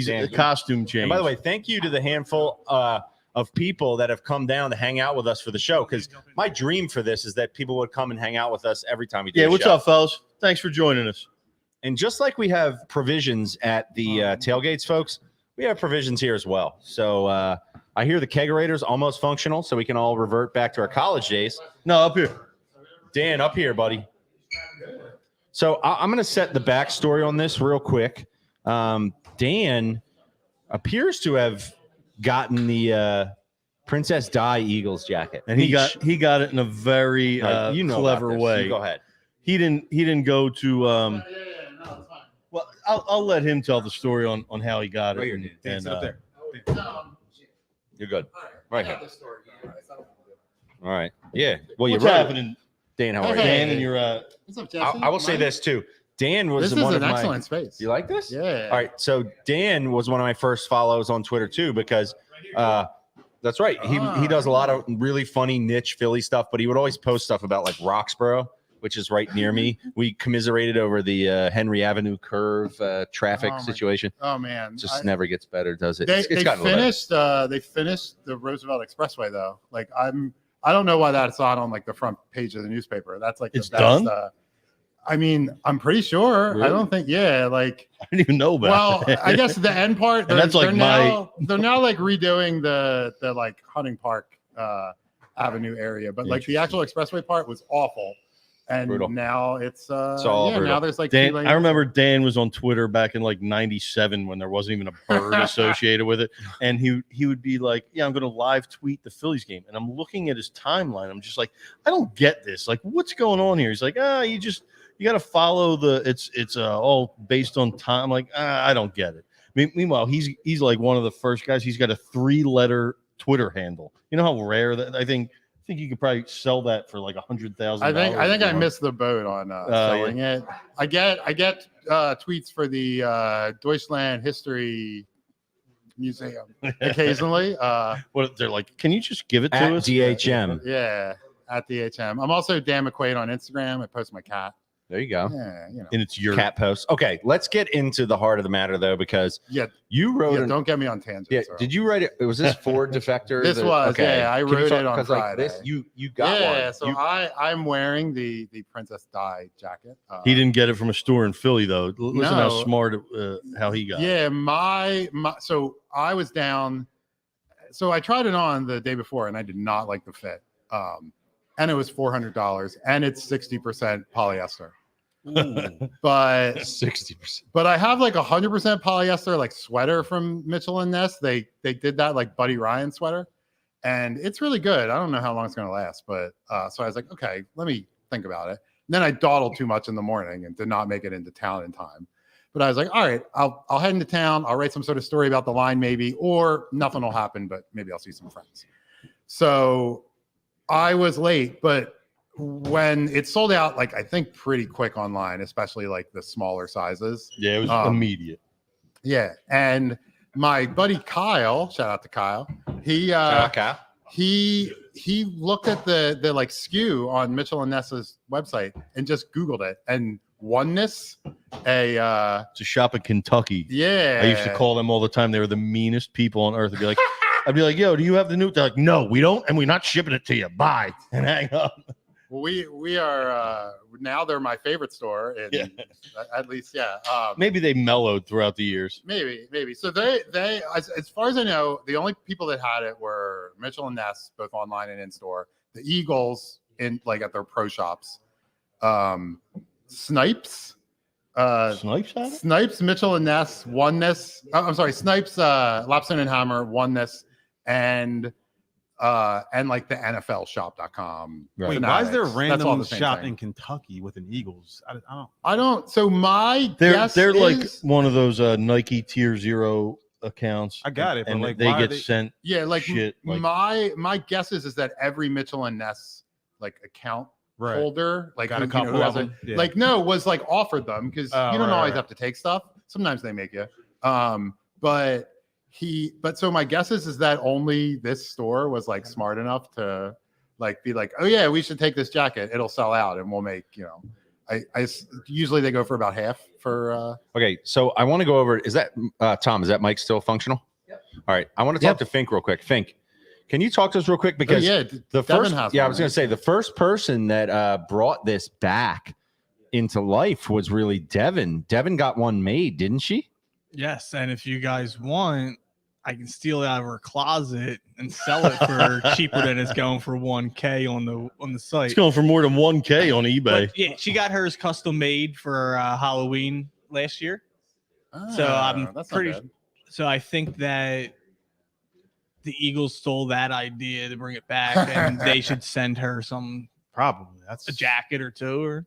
Dan. a costume change. And by the way, thank you to the handful of people that have come down to hang out with us for the show, because my dream for this is that people would come and hang out with us every time we do yeah, a what's show. up, fellas? Thanks for joining us. And just like we have provisions at the tailgates, folks, we have provisions here as well. So I hear the kegerator's almost functional, so we can all revert back to our college days. No, up here. Dan, up here, buddy. So I'm going to set the backstory on this real quick. Dan appears to have gotten the Princess Di Eagles jacket. And he Niche. got it in a very All right, clever about this. way. You go ahead. He didn't go to well, I'll let him tell the story on how he got it. Right here, dude. Sit up there. You're good. Right here. All right. Yeah. Well, What's you're right. happening, Dan, how are you? Dan, and your What's up, Jesse? I will say this too. Dan was This is one an of my. excellent space. You like this? Yeah. All right. So Dan was one of my first follows on Twitter too, because that's right. He does a lot of really funny niche Philly stuff, but he would always post stuff about like Roxborough, which is right near me. We commiserated over the Henry Avenue curve traffic situation. Oh man, It just never gets better, does it? They It's gotten a little better. they finished the Roosevelt Expressway though. Like I don't know why that's not on like the front page of the newspaper. That's like It's the best, done? I mean, I'm pretty sure. Really? I don't think. Yeah, like I didn't even know about. well, I guess the end part. And that's like they're now like redoing the like Hunting Park Avenue area, but like the actual expressway part was awful. And Brutal. now it's all yeah, brutal. now there's like 2 Dan, lanes. I remember Dan was on Twitter back in like '97 when there wasn't even a bird associated with it, and he would be like, "Yeah, I'm going to live tweet the Phillies game," and I'm looking at his timeline. I'm just like, I don't get this. Like, what's going on here? He's like, you got to follow it's all based on time. I'm like, I don't get it. Meanwhile, he's like one of the first guys. He's got a 3-letter Twitter handle. You know how rare that I think you could probably sell that for like $100,000. I think I missed the boat on selling it. I get tweets for the Deutschland History Museum occasionally. What they're like? Can you just give it to At us? DHM. Yeah, at DHM. I'm also Dan McQuaid on Instagram. I post my cat. There you go. Yeah, you know. And it's your Cat post. Okay, let's get into the heart of the matter though, because Yeah, you wrote. yeah. Don't get me on tangents. Yeah, Earl. did you write it? Was this Ford Defector? This was, yeah, I Can you wrote talk- it on 'cause, like, this, Friday. you got Yeah, one. so You- I'm wearing the Princess Di jacket. He didn't get it from a store in Philly though. Listen how No. smart how he got it. Yeah, my so I was down. So I tried it on the day before, and I did not like the fit. And it was $400, and it's 60% polyester. But 60%. But I have like 100% polyester like sweater from Mitchell and Ness. They did that like Buddy Ryan sweater, and it's really good. I don't know how long it's gonna last, but so I was like, okay, let me think about it. And then I dawdled too much in the morning and did not make it into town in time. But I was like, all right, I'll head into town. I'll write some sort of story about the line maybe, or nothing will happen, but maybe I'll see some friends. So I was late, but when it sold out, like I think pretty quick online, especially like the smaller sizes. Yeah, it was immediate. Yeah, and my buddy Kyle, shout out to Kyle. He Shout out, Kyle. he looked at the like SKU on Mitchell and Ness's website and just Googled it, and Oneness, It's a shop in Kentucky. yeah, I used to call them all the time. They were the meanest people on earth. I'd be like, yo, do you have the new? They're like, no, we don't, and we're not shipping it to you. Bye, and hang up. Well, we are now they're my favorite store, and at least Maybe they mellowed throughout the years. maybe. So they as far as I know, the only people that had it were Mitchell and Ness, both online and in store. The Eagles in like at their pro shops. Snipes. Snipes had it? Snipes, Mitchell and Ness, Oneness. I'm sorry, Snipes, Lobson and Hammer, Oneness, and like the NFL shop.com. Right. Wait, why is there a Fanatics. That's all random the same shop thing. in Kentucky with an Eagles? I don't. I don't. So my They're guess like is- one of those Nike Tier 0 accounts. I got it, but and like, they why are get sent. yeah, like shit. Like, my guess is that every Mitchell and Ness like account Right. holder, like Got a who, you know, couple who of has it, them. Yeah. like no, was like offered them because Oh, you don't right, always right. have to take stuff. Sometimes they make you. But so my guess is that only this store was like smart enough to like be like, oh yeah, we should take this jacket. It'll sell out, and we'll make usually they go for about half for. Okay, so I want to go over. Is that Tom? Is that mic still functional? Yep. All right, I want to talk to Fink real quick. Fink, can you talk to us real quick because the Devin first, has I one, was going right? to say the first person that brought this back into life was really Devin. Devin got one made, didn't she? Yes, and if you guys want, I can steal it out of her closet and sell it for cheaper than it's going for $1K on the site. it's going for more than 1K on eBay. But, yeah, she got hers custom made for Halloween last year. So I'm that's not pretty. bad. So I think that the Eagles stole that idea to bring it back, and they should send her probably a jacket or two, or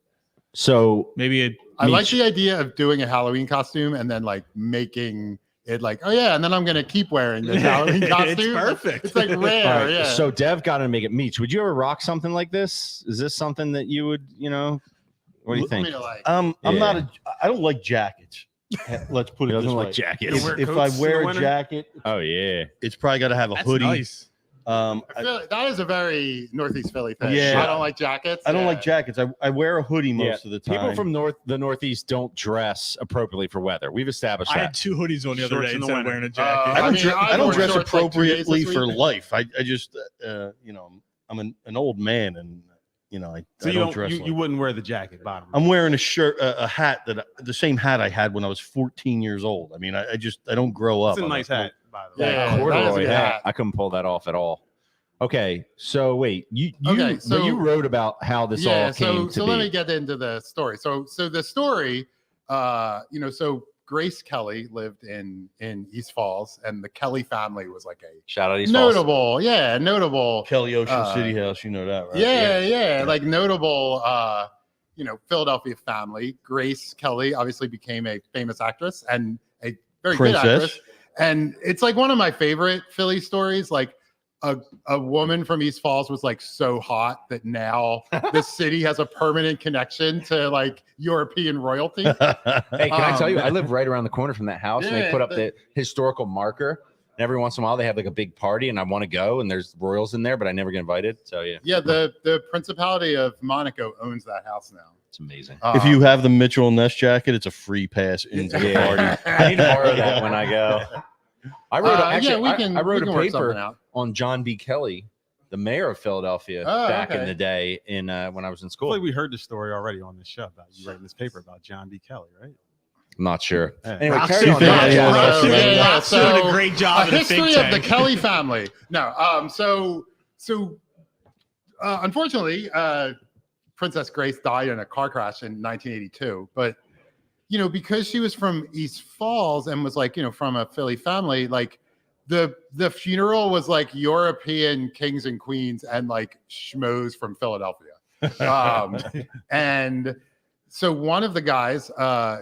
So maybe I like the idea of doing a Halloween costume and then like making it like, oh yeah, and then I'm gonna keep wearing this Halloween costume. It's perfect. It's like rare. All right, Yeah. So Dev got to make it. Meech, would you ever rock something like this? Is this something that you would, what do you think? I'm not I don't like jackets. Let's put it He doesn't this like way. jackets. If I wear a jacket, oh yeah, it's probably got to have a That's hoodie. nice. I feel like that is a very Northeast Philly thing. Yeah. I don't like jackets. I don't Yeah. like jackets. I wear a hoodie most of the time. People from the Northeast don't dress appropriately for weather. We've established I that. had 2 hoodies on the other Shorts day in the instead of winter. wearing a jacket. I don't wore dress shorts, like, 2 days appropriately this for week. life. I just I'm an old man, and I So don't dress. you like wouldn't wear the jacket bottom. I'm wearing a shirt, a hat the same hat I had when I was 14 years old. I mean, I don't grow up. It's a I'm nice hat, by the Yeah, way. that is a Corduroy good hat. hat. I couldn't pull that off at all. Okay, so wait, you Okay, so- you wrote about how this all came to so be. let me get into the story. So the story, so Grace Kelly lived in East Falls, and the Kelly family was like a Shout out East Falls. notable Kelly Ocean City House, you know that, right? Yeah, like notable, Philadelphia family. Grace Kelly obviously became a famous actress and a very Princess. good actress. And it's like one of my favorite Philly stories. Like a woman from East Falls was like so hot that now the city has a permanent connection to like European royalty. Hey, can I tell you? I live right around the corner from that house, and they Yeah, put up the historical marker. And every once in a while, they have like a big party, and I want to go, and there's royals in there, but I never get invited. So yeah, Yeah, the Principality of Monaco owns that house now. it's amazing. If you have the Mitchell and Ness jacket, it's a free pass into the Yeah. party. I need to borrow that when I go. I wrote I wrote we a can work paper something out. on John B. Kelly, the mayor of Philadelphia, Oh, back in okay. the day when I was in I school. feel like we heard the story already on this show about you writing this paper about John B. Kelly, right? I'm not sure. Yeah. Anyway, Rock's carry doing on. a Rock. great job. Yeah. Rock's doing a great job A in a think history of the tank. Kelly family. No, unfortunately, Princess Grace died in a car crash in 1982. But because she was from East Falls and was like from a Philly family, like the funeral was like European kings and queens and like schmoes from Philadelphia. And so one of the guys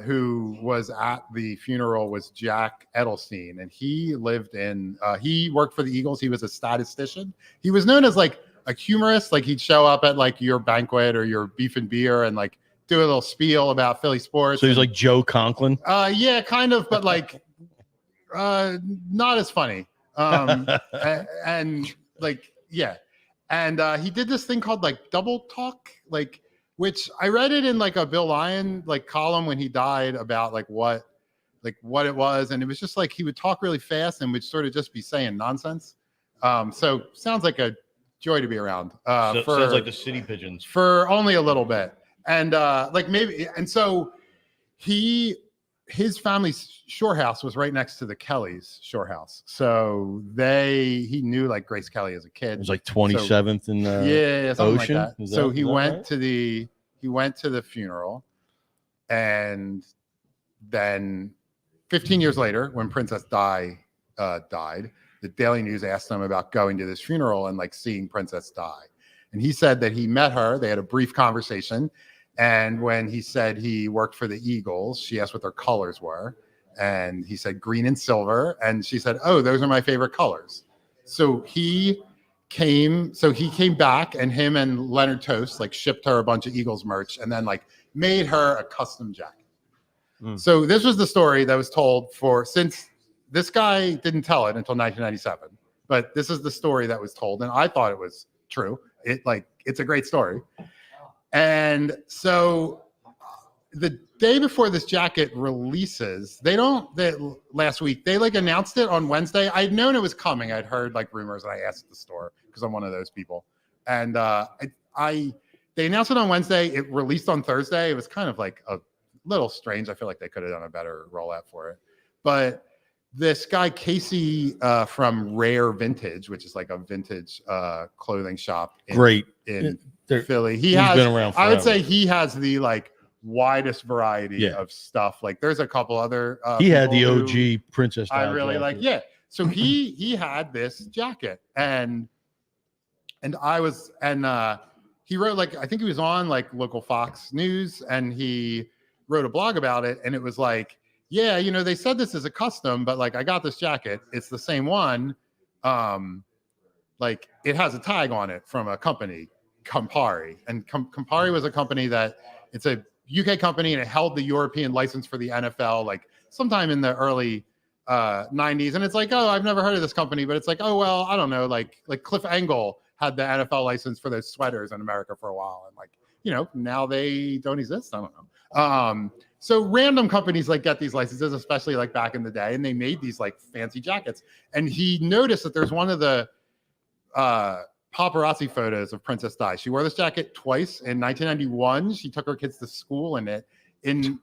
who was at the funeral was Jack Edelstein, and he worked for the Eagles. He was a statistician. He was known as like a humorist. Like he'd show up at like your banquet or your beef and beer and like do a little spiel about Philly sports. So he's like Joe Conklin. Yeah, kind of, but like not as funny. And like, yeah. And he did this thing called like double talk, like, which I read it in like a Bill Lyon like column when he died about like what it was. And it was just like he would talk really fast and would sort of just be saying nonsense. So sounds like a joy to be around. Sounds like the City Pigeons. For only a little bit. And so his family's shore house was right next to the Kellys' shore house. So he knew like Grace Kelly as a kid. It was like 27th in yeah, something Ocean. like that. Is So that- he is that went right? to the funeral, and then 15 years later, when Princess Di died, the Daily News asked him about going to this funeral and like seeing Princess Di. And he said that he met her. They had a brief conversation. And when he said he worked for the Eagles, she asked what their colors were. And he said green and silver. And she said, oh, those are my favorite colors. So he came back, and him and Leonard Toast like shipped her a bunch of Eagles merch and then like made her a custom jacket. So this was the story that was told since this guy didn't tell it until 1997, but this is the story that was told. And I thought it was true. It's a great story. And so the day before this jacket releases, last week, they like announced it on Wednesday. I'd known it was coming. I'd heard like rumors, and I asked at the store because I'm one of those people. And they announced it on Wednesday. It released on Thursday. It was kind of like a little strange. I feel like they could have done a better rollout for it. But this guy, Casey, from Rare Vintage, which is like a vintage clothing shop in Philly. He's been around I would forever. say he has the like widest variety of stuff. Like there's a couple other He had the people who OG Princess I Di really jacket. like. Yeah. So he had this jacket, and he wrote, like, I think he was on like local Fox News, and he wrote a blog about it, and it was like, yeah, you know, they said this is a custom, but like I got this jacket, it's the same one. Like it has a tag on it from a company, Campari, and Campari was a company that it's a UK company, and it held the European license for the NFL like sometime in the early 90s. And it's like, oh, I've never heard of this company, but it's like, oh, well, I don't know, like Cliff Angle had the NFL license for those sweaters in America for a while, and like, you know, now they don't exist. I don't know. So random companies like get these licenses, especially like back in the day, and they made these like fancy jackets. And he noticed that there's one of the paparazzi photos of Princess Di. She wore this jacket twice. In 1991, she took her kids to school in it. In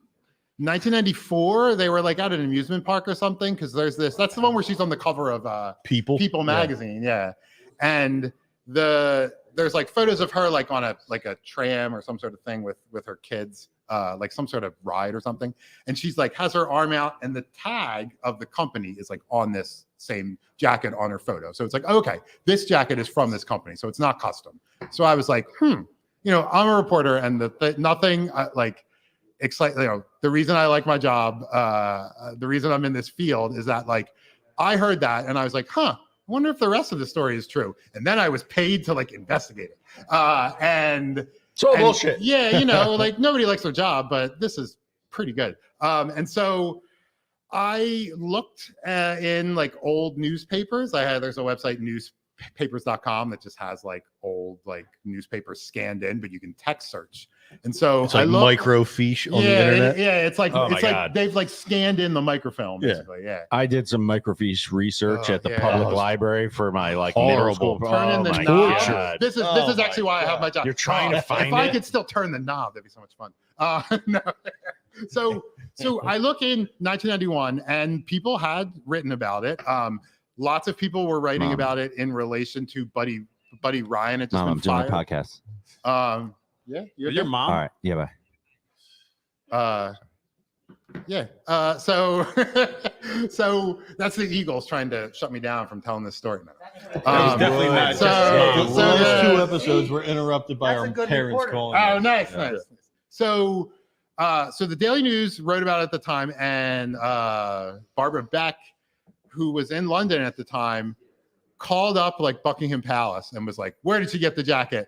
1994, they were like at an amusement park or something, because there's this. That's the one where she's on the cover of People magazine, yeah. And there's like photos of her like on a tram or some sort of thing with her kids, like some sort of ride or something. And she's like has her arm out, and the tag of the company is like on this same jacket on her photo. So it's like, okay, this jacket is from this company, so it's not custom. So I was like, you know, I'm a reporter, and nothing like exciting. You know, the reason I like my job, the reason I'm in this field is that like I heard that, and I was like, I wonder if the rest of the story is true. And then I was paid to like investigate it. And bullshit. Yeah, you know, like nobody likes their job, but this is pretty good. And so I looked in like old newspapers. There's a website, newspapers.com, that just has like old like newspapers scanned in, but you can text search. And so it's like microfiche on the internet. It's like like they've like scanned in the microfilm basically. Yeah. I did some microfiche research at the public library for my like middle school. Turning the knob. This is actually why I have my job. You're trying to find if I could still turn the knob, that'd be so much fun. No. So I look in 1991, and people had written about it. Lots of people were writing about it in relation to Buddy Ryan had just been I'm doing fired. my podcast. Yeah, your mom. All right. Yeah, bye. So so that's the Eagles trying to shut me down from telling this story now. Definitely not. The last 2 episodes were interrupted by our parents calling. Oh, nice. So the Daily News wrote about it at the time, and Barbara Beck, who was in London at the time, called up like Buckingham Palace and was like, where did she get the jacket?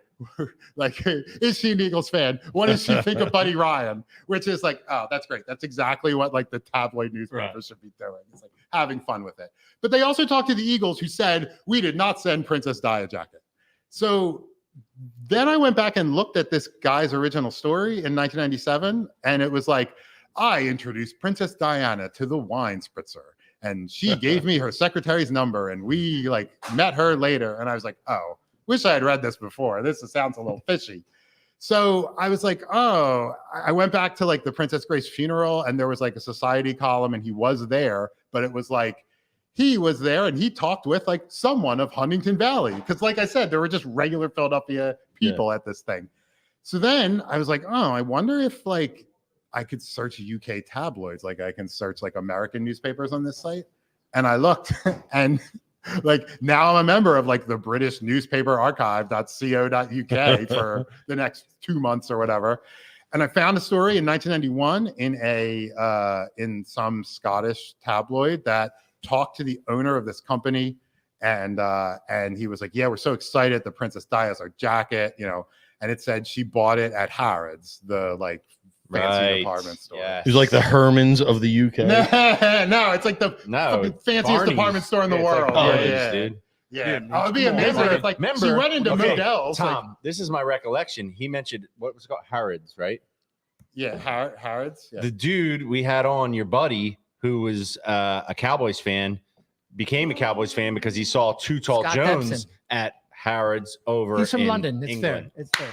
Like, is she an Eagles fan? What does she think of Buddy Ryan? Which is like, oh, that's great. That's exactly what like the tabloid newspapers should be doing. It's like having fun with it. But they also talked to the Eagles, who said, we did not send Princess Di a jacket. So then I went back and looked at this guy's original story in 1997. And it was like, I introduced Princess Diana to the wine spritzer, and she gave me her secretary's number, and we like met her later. And I was like, oh, wish I had read this before. This sounds a little fishy. So I was like, oh, I went back to like the Princess Grace funeral, and there was like a society column, and he was there, but it was like, he was there and he talked with like someone of Huntington Valley. Cause like I said, there were just regular Philadelphia people at this thing. So then I was like, oh, I wonder if like I could search UK tabloids. Like I can search like American newspapers on this site. And I looked and like now I'm a member of like the British newspaper archive.co.uk for the next 2 months or whatever. And I found a story in 1991 in some Scottish tabloid that talked to the owner of this company, and he was like, yeah, we're so excited the Princess Di has our jacket, you know, and it said she bought it at Harrods, the like fancy department store. It was like the Hermans of the UK. No, it's like the fanciest Barney's department store in the world. Like dude. Yeah. Oh, it'd be amazing if like she went into Modell's. Tom, like, this is my recollection. He mentioned what was it called? Harrods, right? Yeah, Harrods. Yeah. The dude we had on, your buddy, who was a Cowboys fan, became a Cowboys fan because he saw Too Tall Scott Jones Dempson. at Harrods over. He's from in London. It's England. fair. It's fair.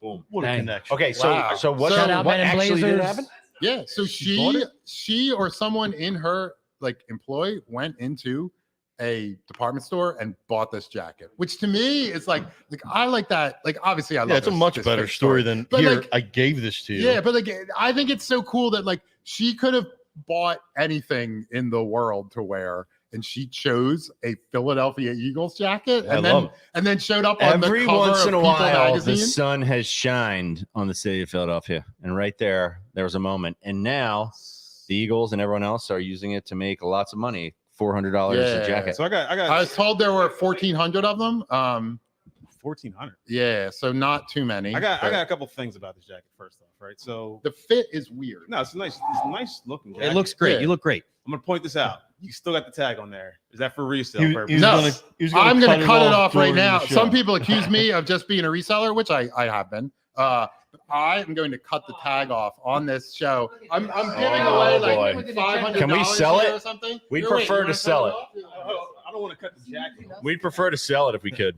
Boom. What a connection. Okay, Wow. so what? Shout out what Men in actually did Blazers. happen? Yeah, so she or someone in her like employ went into a department store and bought this jacket, which to me is like I like that. Like obviously I love it's a much better fake story than but here. like, I gave this to you. Yeah, but like I think it's so cool that like she could have bought anything in the world to wear, and she chose a Philadelphia Eagles jacket, I and love then showed up on Every the cover once of in a People while, magazine. the sun has shined on the city of Philadelphia, and right there was a moment. And now, the Eagles and everyone else are using it to make lots of money. $400 a jacket. So I was told there were 1,400 of them. 1,400. Yeah, so not too many. I got but a couple things about this jacket. First off, right? So the fit is weird. no, it's a nice looking jacket. It looks great. Yeah. You look great. I'm gonna point this out. You still got the tag on there. Is that for resale He purposes? was No, I'm going to cut it off right during the now. show. Some people accuse me of just being a reseller, which I have been. I am going to cut the tag off on this show. I'm giving away like boy. $500 Can we sell here it? or something. We'd Here, wait, prefer you to wanna sell cut it. off? I don't want to cut the jacket. We'd prefer to sell it if we could.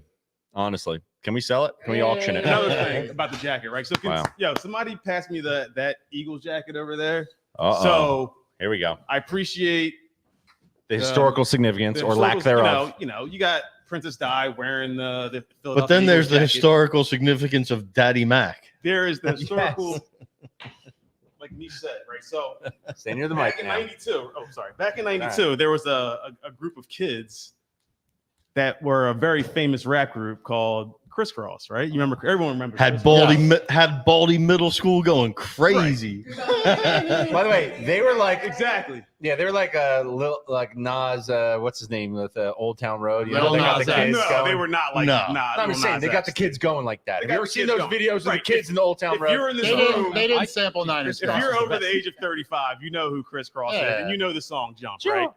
Honestly, can we sell it? Can we auction it? Another thing about the jacket, right? So, Wow. somebody passed me that Eagles jacket over there. Uh-oh. So Here we go. I appreciate The historical significance the or lack historical- thereof. You got Princess Di wearing the But then Philadelphia there's Eagles the jacket. historical significance of Daddy Mac. There is the historical, like me said, right? So Stay near the back mic in now. '92. Oh, sorry. Back in '92, there was a group of kids that were a very famous rap group called Crisscross, right? You remember? Everyone remembers. Had Baldy Middle School going crazy. By the way, they were like exactly. Yeah, they were like a little like Nas. What's his name with Old Town Road? You know, Lil they got Nas the X. kids No, going. they were not like No. nah, I'm Lil just saying Nas they got X. the kids going like that. They Have got you ever the seen kids those going. videos of the Right. kids in the Old Town If Road? you're in this They room, didn't sample Nine Inch if Nails. you're over the age of 35, you know who Crisscross is, Yeah. and you know the song "Jump," right?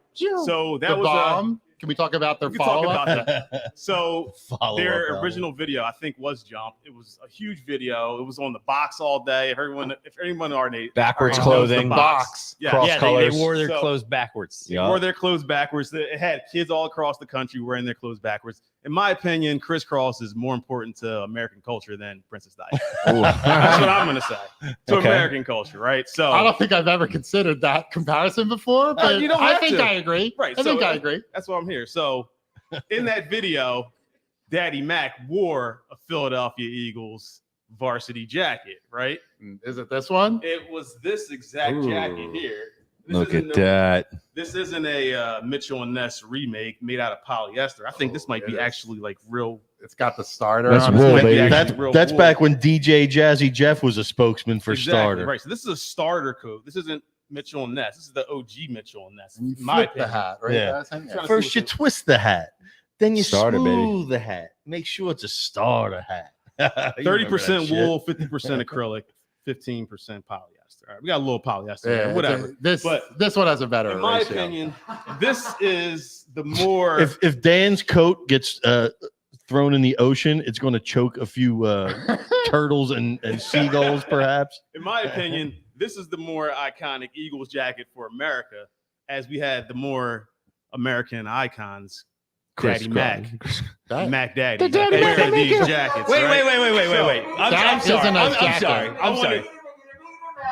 So that The was bomb. Can we talk about their we can talk follow-up? about that. So Follow their up album. original video, I think, was "Jump." It was a huge video. It was on the box all day. If anyone in our Backwards knows the clothing, box, yeah, cross Yeah, they colors. wore their So- clothes backwards. They wore their clothes backwards. It had kids all across the country wearing their clothes backwards. In my opinion, Crisscross is more important to American culture than Princess Di. That's what I'm going to say to Okay. American culture, right? So I don't think I've ever considered that comparison before, but you don't I have think to. I agree. Right, I think so- I agree. that's why I'm here. So in that video, Daddy Mac wore a Philadelphia Eagles varsity jacket, right? Is it this one? It was this exact jacket here. This Look isn't at that. This isn't a Mitchell and Ness remake made out of polyester. I think this might be actually like real. It's got the starter. That's on it. wool, might be baby. actually real That's wool. back when DJ Jazzy Jeff was a spokesman for Exactly, starter. right. So this is a starter coat. This isn't Mitchell and Ness. This is the OG Mitchell and Ness. And you in my flip the opinion. hat, right? Yeah. guys? Trying to First see you what twist the hat, then you Starter, baby. smooth the hat. Make sure it's a starter hat. You 30% remember that shit. wool, 50% acrylic, 15% polyester. All right, we got a little polyester, Yeah, there, whatever. This But this one has a better in my ratio. opinion, this is the more. If Dan's coat gets thrown in the ocean, it's going to choke a few turtles and seagulls, perhaps. in my opinion, this is the more iconic Eagles jacket for America, as we had the more American icons, Daddy Mac, That- Mac Daddy, The Daddy wear Mac, these jackets. Wait, right? wait. I'm That is sorry. a nice I'm jacket. sorry. I I'm wanna- sorry.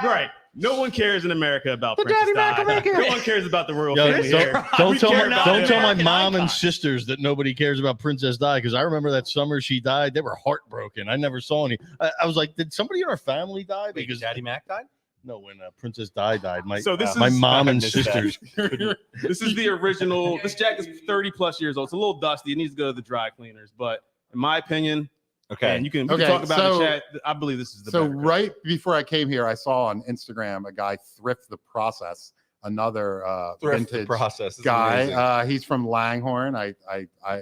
Right. No one cares in America about The Princess Daddy Mac Di. America. No one cares about the royal Yo, family here. don't We tell care my, about don't the tell my American mom and icon. sisters that nobody cares about Princess Di, because I remember that summer she died. They were heartbroken. I never saw any. I was like, did somebody in our family die? Because Daddy Mac died? no, when Princess Di died, my So this my is- mom I and missed that. sisters. This is the original. This jacket's 30 plus years old. It's a little dusty. It needs to go to the dry cleaners. But in my opinion, Okay. and you can, we Okay, can talk about so- the chat. I believe this is the So better coat. right before I came here, I saw on Instagram a guy thrift the process, another vintage process is guy. amazing. He's from Langhorne.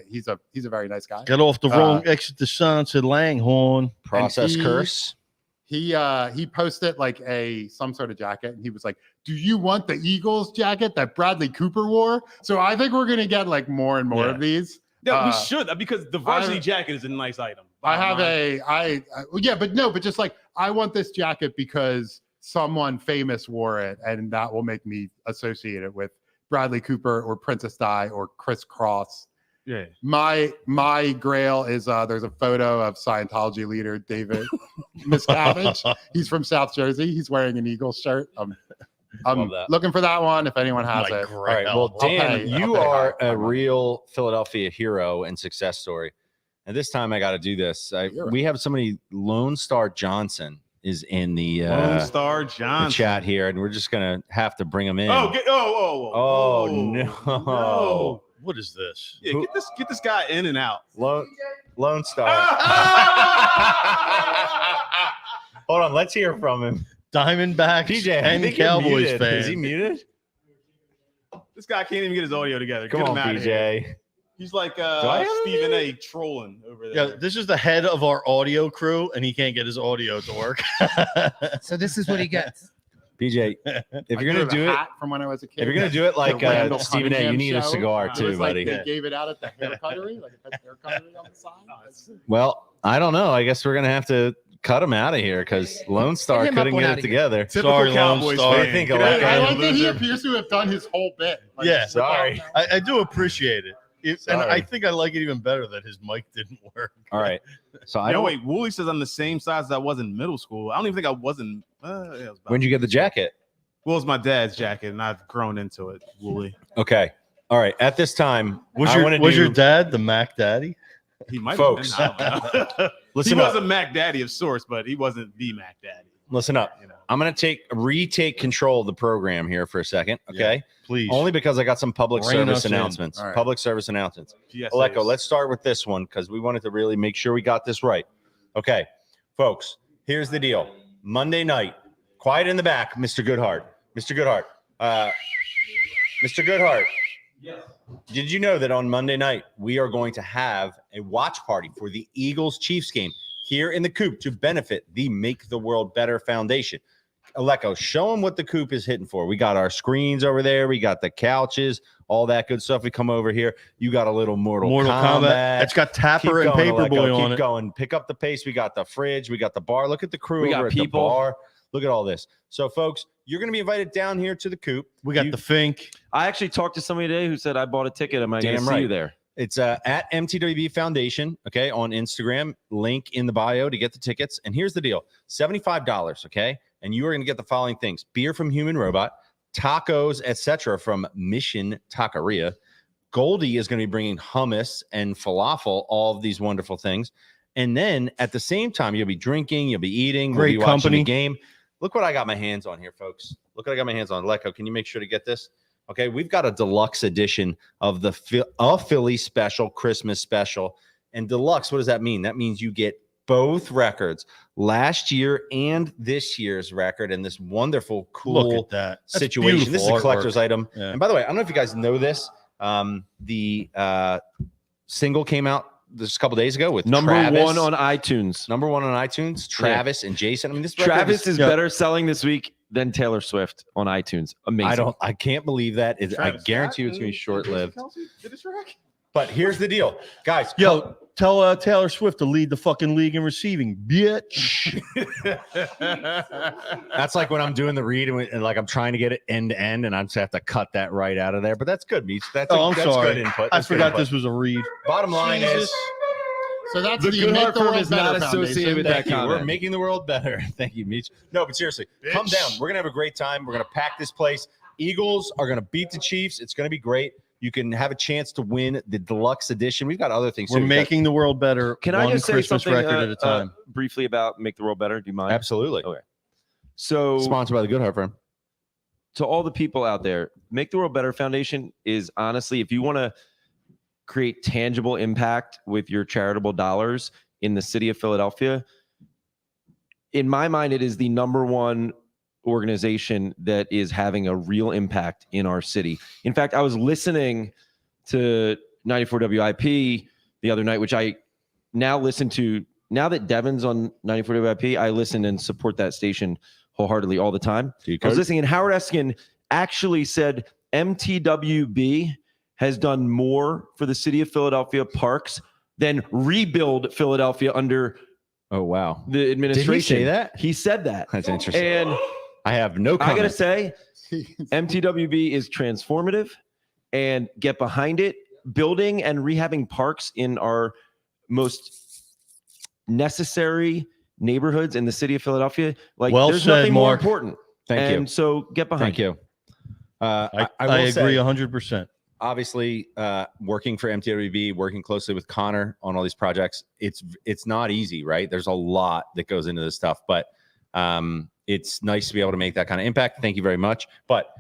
He's a very nice guy. Got off the wrong exit to Sunset Langhorne. Process he- curse. He posted like some sort of jacket, and he was like, "Do you want the Eagles jacket that Bradley Cooper wore?" So I think we're gonna get like more and more Yeah. of these. Yeah, we should because the varsity I- jacket is a nice item. I have but just like I want this jacket because someone famous wore it, and that will make me associate it with Bradley Cooper or Princess Di or Chris Cross. Yeah. My grail is there's a photo of Scientology leader David Miscavige. He's from South Jersey. He's wearing an Eagles shirt. I'm Love that. looking for that one if anyone has My it. All right. Well, I'll Dan, pay- you I'll pay are high. a real Philadelphia hero and success story. And this time I got to do this. Hero. We have somebody, Lone Star Johnson, is in the Lone Star the Johnson. chat here, and we're just gonna have to bring him in. Oh, Oh, no. no. What is this? Yeah, get this guy in and out. Lone Star. Hold on, let's hear from him. Diamondbacks PJ, I and think you're Cowboys muted. fan. Is he muted? This guy can't even get his audio together. Come Get on, him out of here. PJ. He's like I have him Stephen muted? A. trolling over Yeah, there. this is the head of our audio crew, and he can't get his audio to work. So this is what he gets. PJ, if you're gonna do it, from when I was a kid. if you're gonna do it like Randall Stephen A, you Cunningham need a show. cigar It too, was like buddy. they gave it out at the hair cuttery, like a hair cuttery on the side. Well, I don't know. I guess we're gonna have to cut him out of here because Lone Star him up couldn't one get out it of together. Typical Sorry, Lone Cowboys Star. fan. What do you think, Get out of Alec? I here, like that he loser. appears to have done his whole bit. Like, Yeah. Sorry. I do appreciate it. And Sorry. I think I like it even better that his mic didn't work. All right. So I No, don't. wait. Wooly says I'm the same size as I was in middle school. I don't even think I was in. Yeah, it was about- When'd you get the jacket? Well, it's my dad's jacket, and I've grown into it. Wooly. Okay. All right. At this time, Was I wanna your do- dad the Mac Daddy? He might Folks. have been. I don't know. Listen he up. was a Mac Daddy of sorts, but he wasn't the Mac Daddy. Listen up. You know. I'm gonna retake control of the program here for a second. Okay. Please. Only because I got some public Rein service us in. announcements. All right. Public service announcements. PSAs. Aleko, let's start with this one because we wanted to really make sure we got this right. Okay, folks, here's the deal. Monday night, quiet in the back, Mr. Goodhart. Mr. Goodhart. Mr. Goodhart. Yes. Did you know that on Monday night we are going to have a watch party for the Eagles-Chiefs game here in the Coop to benefit the Make the World Better Foundation? Aleko, show them what the Coop is hitting for. We got our screens over there. We got the couches, all that good stuff. We come over here. You got a little Mortal Kombat. It's got Keep Tapper and going, Paperboy Aleko. on Keep it. going. Pick up the pace. We got the fridge. We got the bar. Look at the crew We got over at people. the bar. Look at all this. So, folks, you're going to be invited down here to the Coop. We got You- the Fink. I actually talked to somebody today who said I bought a ticket. Am I going to Damn see right. you there? It's at MTWB Foundation, okay, on Instagram. Link in the bio to get the tickets. And here's the deal: $75, okay? And you are going to get the following things: beer from Human Robot, tacos, etc., from Mission Taqueria. Goldie is going to be bringing hummus and falafel, all of these wonderful things. And then at the same time, you'll be drinking, you'll be eating, Great we'll be watching company. the game. Look what I got my hands on here, folks. Look what I got my hands on. Leko, can you make sure to get this? Okay, we've got a deluxe edition of the Philly special, Christmas special. And deluxe, what does that mean? That means you get both records, last year and this year's record, and this wonderful, Look cool at that. That's situation. This is a beautiful collector's artwork. item. Yeah. And by the way, I don't know if you guys know this. The single came out this a couple days ago with Number Travis. one on iTunes. Number one on iTunes. Travis and Jason. I mean, this record Travis is Yeah. better selling this week than Taylor Swift on iTunes. Amazing. I can't believe that. I Travis guarantee you Scott it's gonna be and short-lived. Kelsey did a track? But here's the deal, guys. Yo, tell Taylor Swift to lead the fucking league in receiving, bitch. That's like when I'm doing the read and like I'm trying to get it end to end, and I just have to cut that right out of there. But that's good, Meech. That's I'm that's sorry. good input. I That's good forgot input. this was a read. Bottom line is, So that's The the, Good Make Heart the Firm World is not Better associated with Foundation. that thank you. We're comment. making the world better. Thank you, Meech. No, but seriously, come Bitch. down. We're gonna have a great time. We're gonna pack this place. Eagles are gonna beat the Chiefs. It's gonna be great. You can have a chance to win the deluxe edition. We've got other things. We're too. We've got- making the world better. Can one I just say Christmas something record at a time? briefly about Make the World Better? Do you mind? absolutely Okay. So, sponsored by the Good Heart Firm. to all the people out there, Make the World Better Foundation is honestly, if you want to create tangible impact with your charitable dollars in the city of Philadelphia, in my mind, it is the number one organization that is having a real impact in our city. In fact, I was listening to 94 WIP the other night, which I now listen to. Now that Devin's on 94 WIP, I listen and support that station wholeheartedly all the time. I was listening, and Howard Eskin actually said MTWB has done more for the city of Philadelphia parks than rebuild Philadelphia under Oh wow, the administration. say that? He said that. that's interesting. And I have no I comment. gotta say, MTWB is transformative, and get behind it. Building and rehabbing parks in our most necessary neighborhoods in the city of Philadelphia, like Well there's said, nothing more Mark. important. Thank and you. so get behind. Thank you. I will agree say, 100%. obviously, working for MTWB, working closely with Connor on all these projects, it's not easy, right? There's a lot that goes into this stuff, but It's nice to be able to make that kind of impact. Thank you very much. But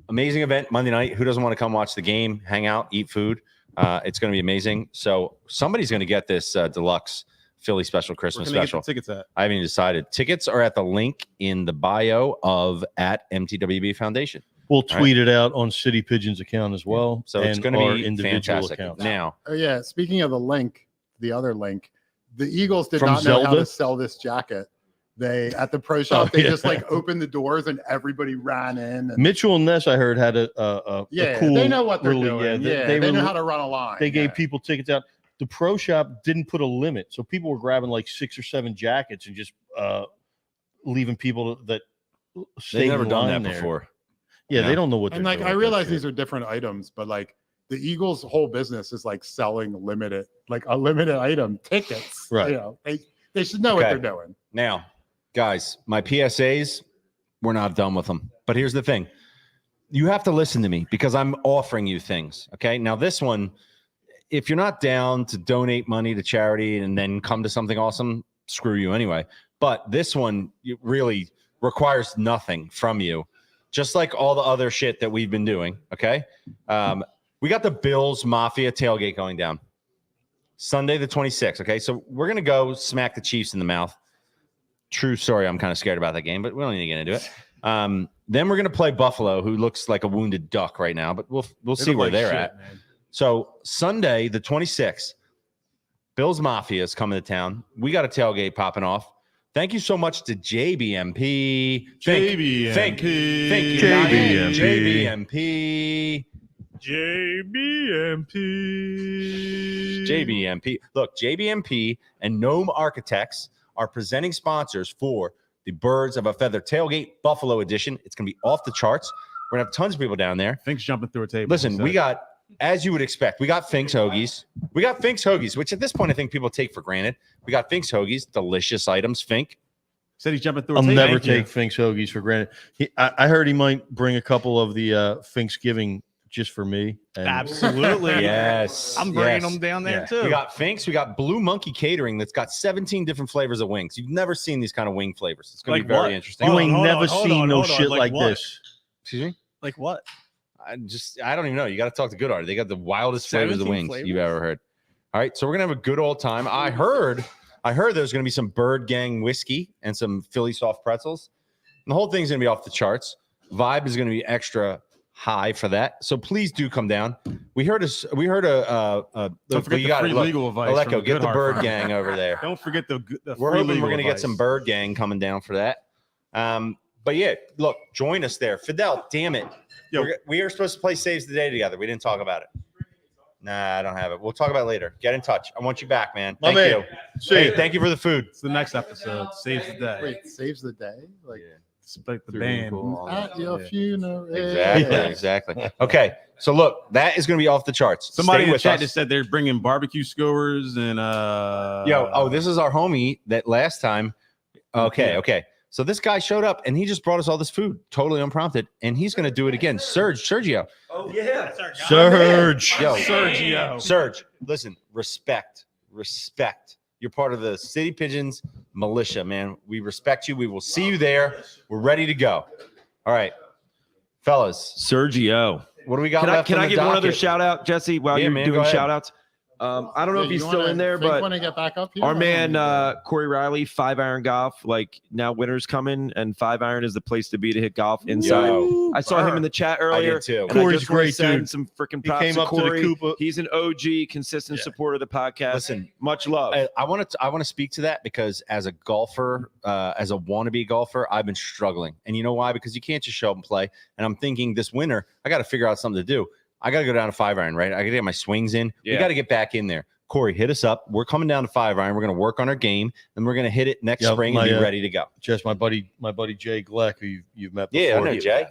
amazing event Monday night. Who doesn't want to come watch the game, hang out, eat food? It's going to be amazing. So somebody's going to get this deluxe Philly special Christmas special. Tickets at? I haven't even decided. Tickets are at the link in the bio of at MTWB Foundation. We'll tweet it out on City Pigeons account as well. So it's going our to be individual fantastic. accounts. Now, Oh yeah. Speaking of the link, the other link, the Eagles did From not know how Zelda? to sell this jacket. They at the pro shop, they just like opened the doors and everybody ran in. And, Mitchell and Ness, I heard, had a cool. they know what they're little- doing. they they know were- how to run a line. They gave people tickets out. The pro shop didn't put a limit, so people were grabbing like 6 or 7 jackets and just leaving people that stayed they've never in done line that there. before. Yeah, Yeah. they don't know what. And they're like doing I with that realize shit. these are different items, but like the Eagles' whole business is like selling limited, like a limited item tickets. Right. You know, they should know what Okay. they're doing. Now, guys, my PSAs, we're not done with them. But here's the thing. You have to listen to me because I'm offering you things. Okay. Now, this one, if you're not down to donate money to charity and then come to something awesome, screw you anyway. But this one it really requires nothing from you, just like all the other shit that we've been doing. Okay. We got the Bills Mafia tailgate going down Sunday, the 26th. Okay. So we're going to go smack the Chiefs in the mouth. True story. I'm kind of scared about that game, but we don't need to get into it. Then we're going to play Buffalo, who looks like a wounded duck right now, but we'll see where they're at. Man. So Sunday, the 26th, Bills Mafia is coming to town. We got a tailgate popping off. Thank you so much to JBMP. Think, JBMP. JBMP. Look, JBMP and Gnome Architects are presenting sponsors for the Birds of a Feather Tailgate Buffalo Edition. It's going to be off the charts. We're going to have tons of people down there. Fink's jumping through a table. Listen, we got, as you would expect, we got Fink's Hoagies. We got Fink's Hoagies, which at this point I think people take for granted. We got Fink's Hoagies, delicious items. Fink. Said he's jumping through a I'll table. never Thank you. take Fink's hoagies for granted. I heard he might bring a couple of the Finksgiving just for me. And Absolutely. Yes. I'm bringing yes. them down there Yeah. too. We got Fink's. We got Blue Monkey Catering that's got 17 different flavors of wings. You've never seen these kind of wing flavors. It's going to Like be very what? interesting. You ain't hold never on, hold seen on, no hold on. shit Like like what? this. Excuse me? Like what? I don't even know. You got to talk to Good Art. They got the wildest flavors of 17 wings flavors? you've ever heard. All right, so we're gonna have a good old time. I heard there's gonna be some Bird Gang whiskey and some Philly soft pretzels. And the whole thing's gonna be off the charts. Vibe is gonna be extra high for that. So please do come down. We heard Don't forget the free legal advice. Aleko, from get the Goodhart Bird Firm. Gang over there. Don't forget the We're free hoping legal we're gonna get advice. some Bird Gang coming down for that. But yeah, look, join us there. Fidel, damn it. Yo. We were supposed to play Saves the Day together. We didn't talk about it. Nah, I don't have it. We'll talk about it later. Get in touch. I want you back, man. My Thank man. you. See Hey, ya. thank you for the food. It's the next episode. Saves the day. Wait, saves the day? Like It's like the band. at your funeral. Exactly. Okay. So look, that is going to be off the charts. Somebody Stay in the with chat us. just said they're bringing barbecue skewers and This is our homie that last time. Okay. So this guy showed up and he just brought us all this food, totally unprompted, and he's going to do it again. Sergio. Oh yeah. Surge. Yo, Sergio. Serge, listen, respect. You're part of the City Pigeons militia, man. We respect you. We will see you there. We're ready to go. All right, fellas, Sergio. what do we got Can left? I on the give one other docket? shout out, Jesse, while Yeah, you're man, go doing ahead. shout outs? I don't know if he's still in there, but want to get back up here? our man Corey Riley, 5 Iron Golf, like now winter's coming, and 5 Iron is the place to be to hit golf inside. Yo, I saw him in the chat earlier. I did too. and I Corey's just wanna great, send dude. Some freaking He props came to up to the Corey. Koopa. He's an OG, consistent supporter of the podcast. Listen, much love. I want to speak to that because as a golfer, as a wannabe golfer, I've been struggling, and you know why? Because you can't just show up and play. And I'm thinking this winter, I got to figure out something to do. I got to go down to 5 Iron, right? I got to get my swings in. We Yeah. got to get back in there. Corey, hit us up. We're coming down to 5 Iron. We're going to work on our game, and we're going to hit it next Yeah, spring and be ready to go. Just my buddy Jay Gleck, who you've met before. Yeah, I know Jay.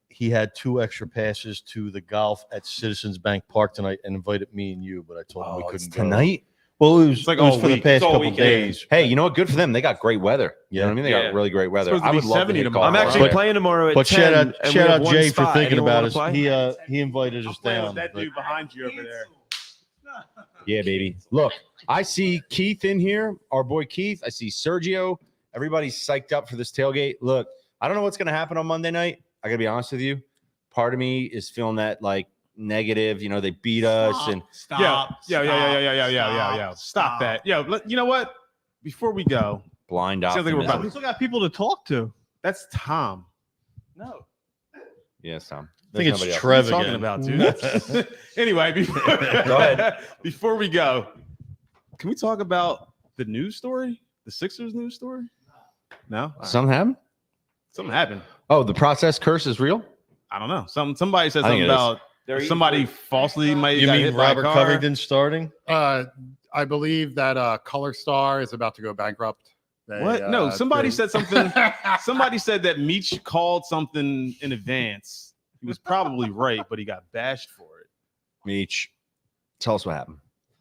He had 2 extra passes to the golf at Citizens Bank Park tonight and invited me and you, but I told him we couldn't go. Tonight. Well, it was, It's like it was all for the week. past It's all couple weekend. days. Hey, you know what? Good for them. They got great weather. You know what I mean? They Yeah. got really great weather. supposed to I be would love to 70 hit tomorrow. golf. I'm actually But- playing tomorrow at But 10. shout and we out have one Jay for spot. thinking Anyone about wanna us. play? He invited us Playing down. with that but- dude behind you over there. Yeah, baby. Look, I see Keith in here, our boy Keith. I see Sergio, Everybody's psyched up for this tailgate. Look, I don't know what's going to happen on Monday night. I got to be honest with you. Part of me is feeling that like negative. You know, they beat us and Stop. Stop that. Yo, you know what? Before we go, blind sounds like we're about We still got people to talk to. That's Tom. No. Yes, Tom. I think There's it's nobody else. Trev What are you talking again. about, dude? Anyway, Go ahead. Before we go, can we talk about the news story? The Sixers news story? No? All right. Something happened? Something happened. Oh, the process curse is real? I don't know. Somebody said I think something it is. about They're somebody falsely might You got mean hit by a Robert car. Covington starting? I believe that Color Star is about to go bankrupt. What? No, somebody said something. Somebody said that Meech called something in advance. He was probably right, but he got bashed for it. Meech, tell us what happened.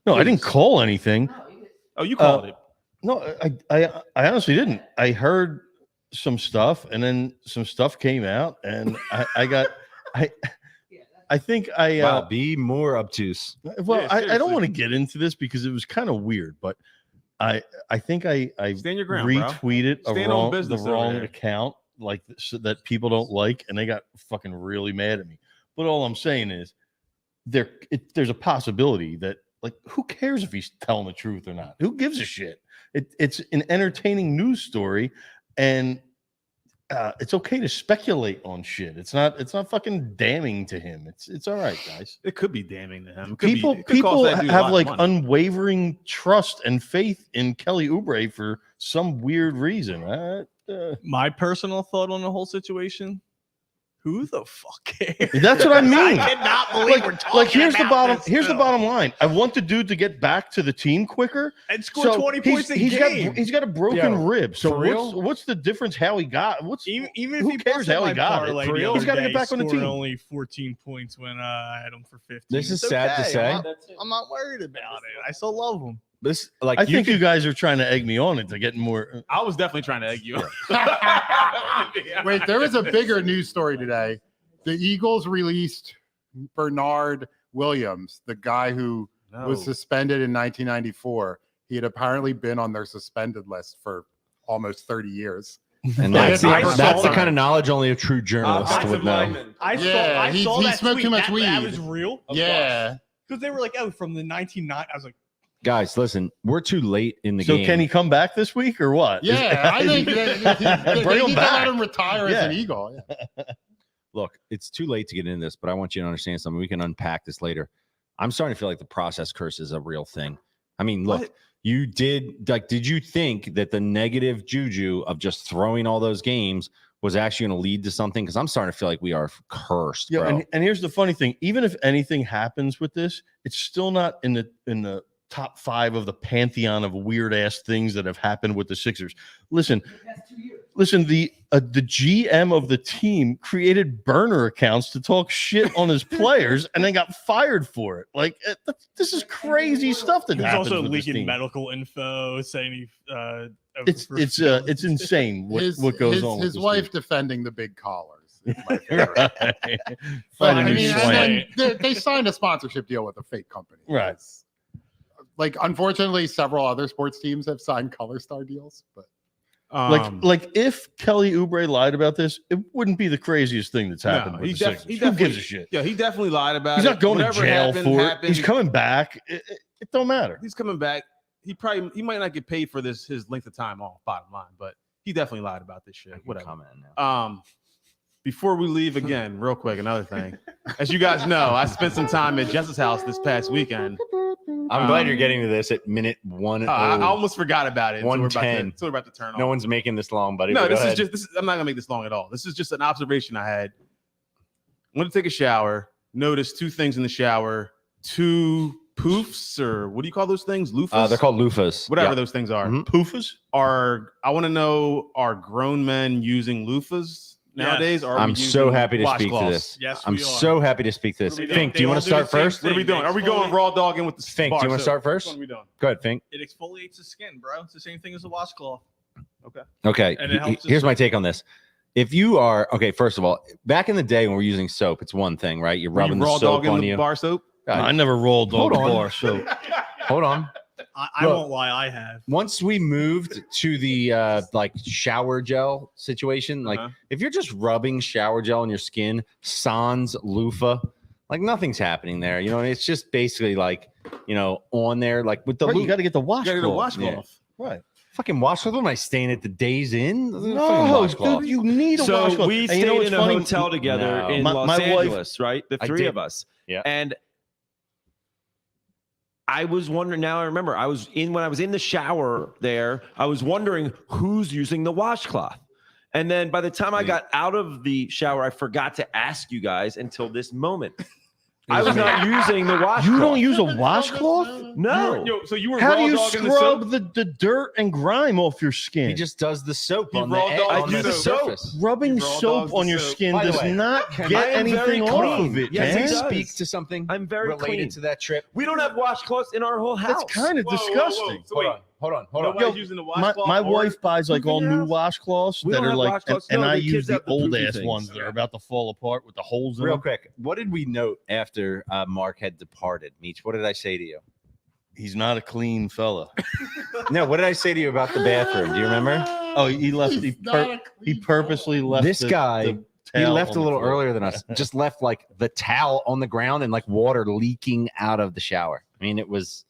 No, I didn't call anything. Oh, you called it. No, I honestly didn't. I heard some stuff, and then some stuff came out, and I think Wow, be more obtuse. well, Yeah, I don't seriously. want to get into this because it was kind of weird, but I think I Stand your ground, bro. retweeted Stand on the business over wrong there. account, like so that people don't like, and they got fucking really mad at me. But all I'm saying is, there's a possibility that, like, who cares if he's telling the truth or not? Who gives a shit? It's an entertaining news story, and it's okay to speculate on shit. It's not fucking damning to him. It's all right, guys. It could be damning to him. People have like unwavering trust and faith in Kelly Oubre for some weird reason. My personal thought on the whole situation: who the fuck cares? That's what I mean. I cannot believe we're talking here's the about bottom. this Here's the still. bottom line. I want the dude to get back to the team quicker and score 20 points a game. He's got a broken rib. So for real? what's the difference? How he got? Even if who he cares how he got it? For real, He's got to get back on the team. Only 14 points when I had him for 15. This is It's sad to okay. say. I'm not worried about it. I still love him. This like I think you guys are trying to egg me on into getting more. I was definitely trying to egg you. Wait, there was a bigger news story today. The Eagles released Bernard Williams, the guy who was suspended in 1994. He had apparently been on their suspended list for almost 30 years. And They that's, had never that's called the him. kind of knowledge only a true journalist would know. I he saw that smoked tweet. too much That weed. was real. Yeah. Because they were like, oh, from the 1990s. I was like, Guys, listen, we're too late in the So game. can he come back this week or what? Yeah, I think Bring they him need to back. let him retire as an Eagle. Yeah. Look, it's too late to get into this, but I want you to understand something. We can unpack this later. I'm starting to feel like the process curse is a real thing. I mean, look, did you think that the negative juju of just throwing all those games was actually going to lead to something? Because I'm starting to feel like we are cursed, Yeah, bro. and here's the funny thing: even if anything happens with this, it's still not in the top 5 of the pantheon of weird ass things that have happened with the Sixers. Listen, the GM of the team created burner accounts to talk shit on his players, and then got fired for it. Like this is crazy stuff that he was happens also with this leaking team. medical info, saying he. It's insane what goes on. With His this wife team. defending the big collars. Is my favorite. Right. But, Find a I new mean, slang. and then they signed a sponsorship deal with a fake company. Right. Like, unfortunately, several other sports teams have signed Color Star deals, but Like if Kelly Oubre lied about this, it wouldn't be the craziest thing that's happened. with the Sixers. Who gives a shit? Yeah, he definitely lied about He's it. not going Whatever to jail happened, for it. happened. He's coming back. It don't matter. He's coming back. He might not get paid for his length of time off, bottom line, but he definitely lied about this shit. Whatever. Before we leave again, real quick, another thing. As you guys know, I spent some time at Jess's house this past weekend. I'm glad you're getting to this at minute 1. I almost forgot about it. 110. So we're about to turn off. No one's making this long, buddy. No, but go this ahead. is just I'm not gonna make this long at all. This is just an observation I had. Went to take a shower, noticed 2 things in the shower, 2 poofs, or what do you call those things? Loofahs? They're called loofahs. Whatever Yeah. those things are. Mhm. Poofahs? I want to know, are grown men using loofahs nowadays? Or are we I'm so using happy to speak to washcloths? this. Yes, I'm we are. so happy to speak to this. What are we Fink, doing? do you want to They all do start the same first? What are we doing? Are we going raw dogging with the Fink, do bar you want to soap? start first? Which one are we doing? Go ahead, Fink. It exfoliates the skin, bro. It's the same thing as a washcloth. Okay. And it helps Here's us- my take on this. If you are first of all, back in the day when we're using soap, it's one thing, right? You're Were you rubbing raw the soap dogging on the you. bar soap? I never rolled Hold dog on. bar, so Hold on. I Look, won't lie, I have. Once we moved to the like shower gel situation, like if you're just rubbing shower gel on your skin, sans loofah, like nothing's happening there. You know, it's just basically like, you know, on there, like with the Right, you got to get the washcloth. You gotta get a washcloth. Right. Fucking washcloth. What am I staying at the Days Inn? No, dude, you need a So washcloth. we And stayed you know what's in a funny? hotel together No. in My- Los my wife- Angeles, right? The I three did. of us. Yeah. And I was wondering, now I remember, when I was in the shower there, I was wondering who's using the washcloth. And then by the time I got out of the shower, I forgot to ask you guys until this moment. I was not using the washcloth. You don't use a washcloth? No. So you were How raw do you dogging the soap? scrub the dirt and grime off your skin? He just does the soap He on the, raw edge, dogs on the the soap. surface. Rubbing You raw soap dogs on the your soap. skin By the does way, not I get am very anything off clean. of it, Yes, Can it you man. does. speak to something I'm very related clean. to that trip? We don't have washcloths in our whole house. That's kind of Whoa, whoa, whoa. disgusting. So wait, Hold on. nobody's using the My, washcloth. my or- wife buys like all new washcloths We that don't are have like, washcloths. and No, I the use kids the have the old poopy ass things. ones that are about to fall apart with the holes in Real them. quick, what did we note after Mark had departed? Meech, what did I say to you? He's not a clean fella. No, what did I say to you about the bathroom? Do you remember? Oh, he left. He purposely left. This guy, the he towel left on a the little floor. earlier than us. Just left like the towel on the ground and like water leaking out of the shower. I mean, it was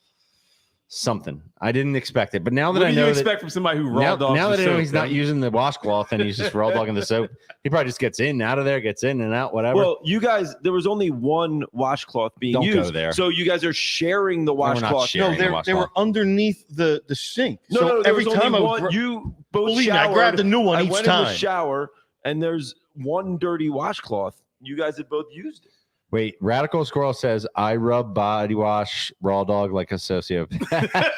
something. I didn't expect it, but now that What I do know you that expect from somebody who raw now, dogs now the that I know soap, he's not man? using the washcloth and he's just raw dogging the soap, he probably just gets in, out of there, gets in and out, whatever. Well, you guys, there was only one washcloth being Don't used. go there. So you guys are sharing the we're not washcloth. sharing No, the they were washcloth. underneath the sink. No, so no, there every was time only I one. would, You both believe me, showered. I grabbed a new one I each went in the time. shower, and there's one dirty washcloth. You guys had both used it. Wait, Radical Squirrel says, I rub body wash raw dog like a sociopath.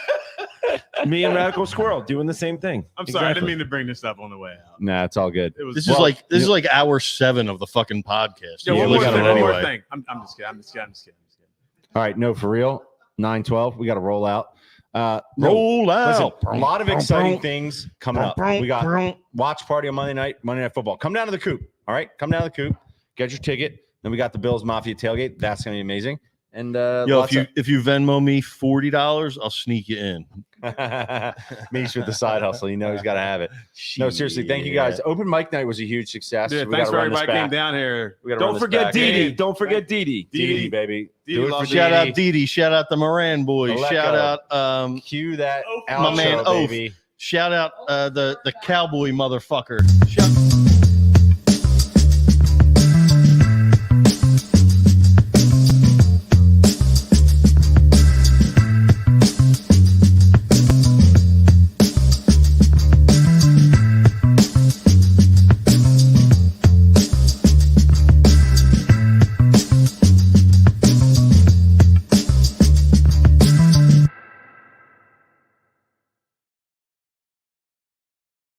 Me and Radical Squirrel doing the same thing. I'm sorry, I didn't Exactly. mean to bring this up on the way out. Nah, it's all good. It was this Well, is like hour 7 of the fucking podcast. Yeah, Yeah, one we more gotta thing. roll One more anyway. thing. I'm just kidding. I'm just kidding. All right, no, for real. 9:12. We got to roll out. Roll Listen, out. a lot of exciting things coming up. We got watch party on Monday Night Football. Come down to the Coop. All right, come down to the Coop. Get your ticket. Then we got the Bills Mafia tailgate. That's gonna be amazing. And Yo, if you Venmo me $40, I'll sneak you in. Meesh with the side hustle, you know he's got to have it. No, seriously, thank you guys. Open mic night was a huge success. Yeah, We thanks gotta for run this everybody came back. down here. We gotta run Don't this forget back. Dee Dee. Hey, Don't forget Dee Dee. Dee, baby. Dee Do it loves for Shout out Dee. Dee Dee. Shout out the Moran boys. Aleco. Shout out Cue that my man outro, Oath. baby. Shout out the cowboy motherfucker. Shout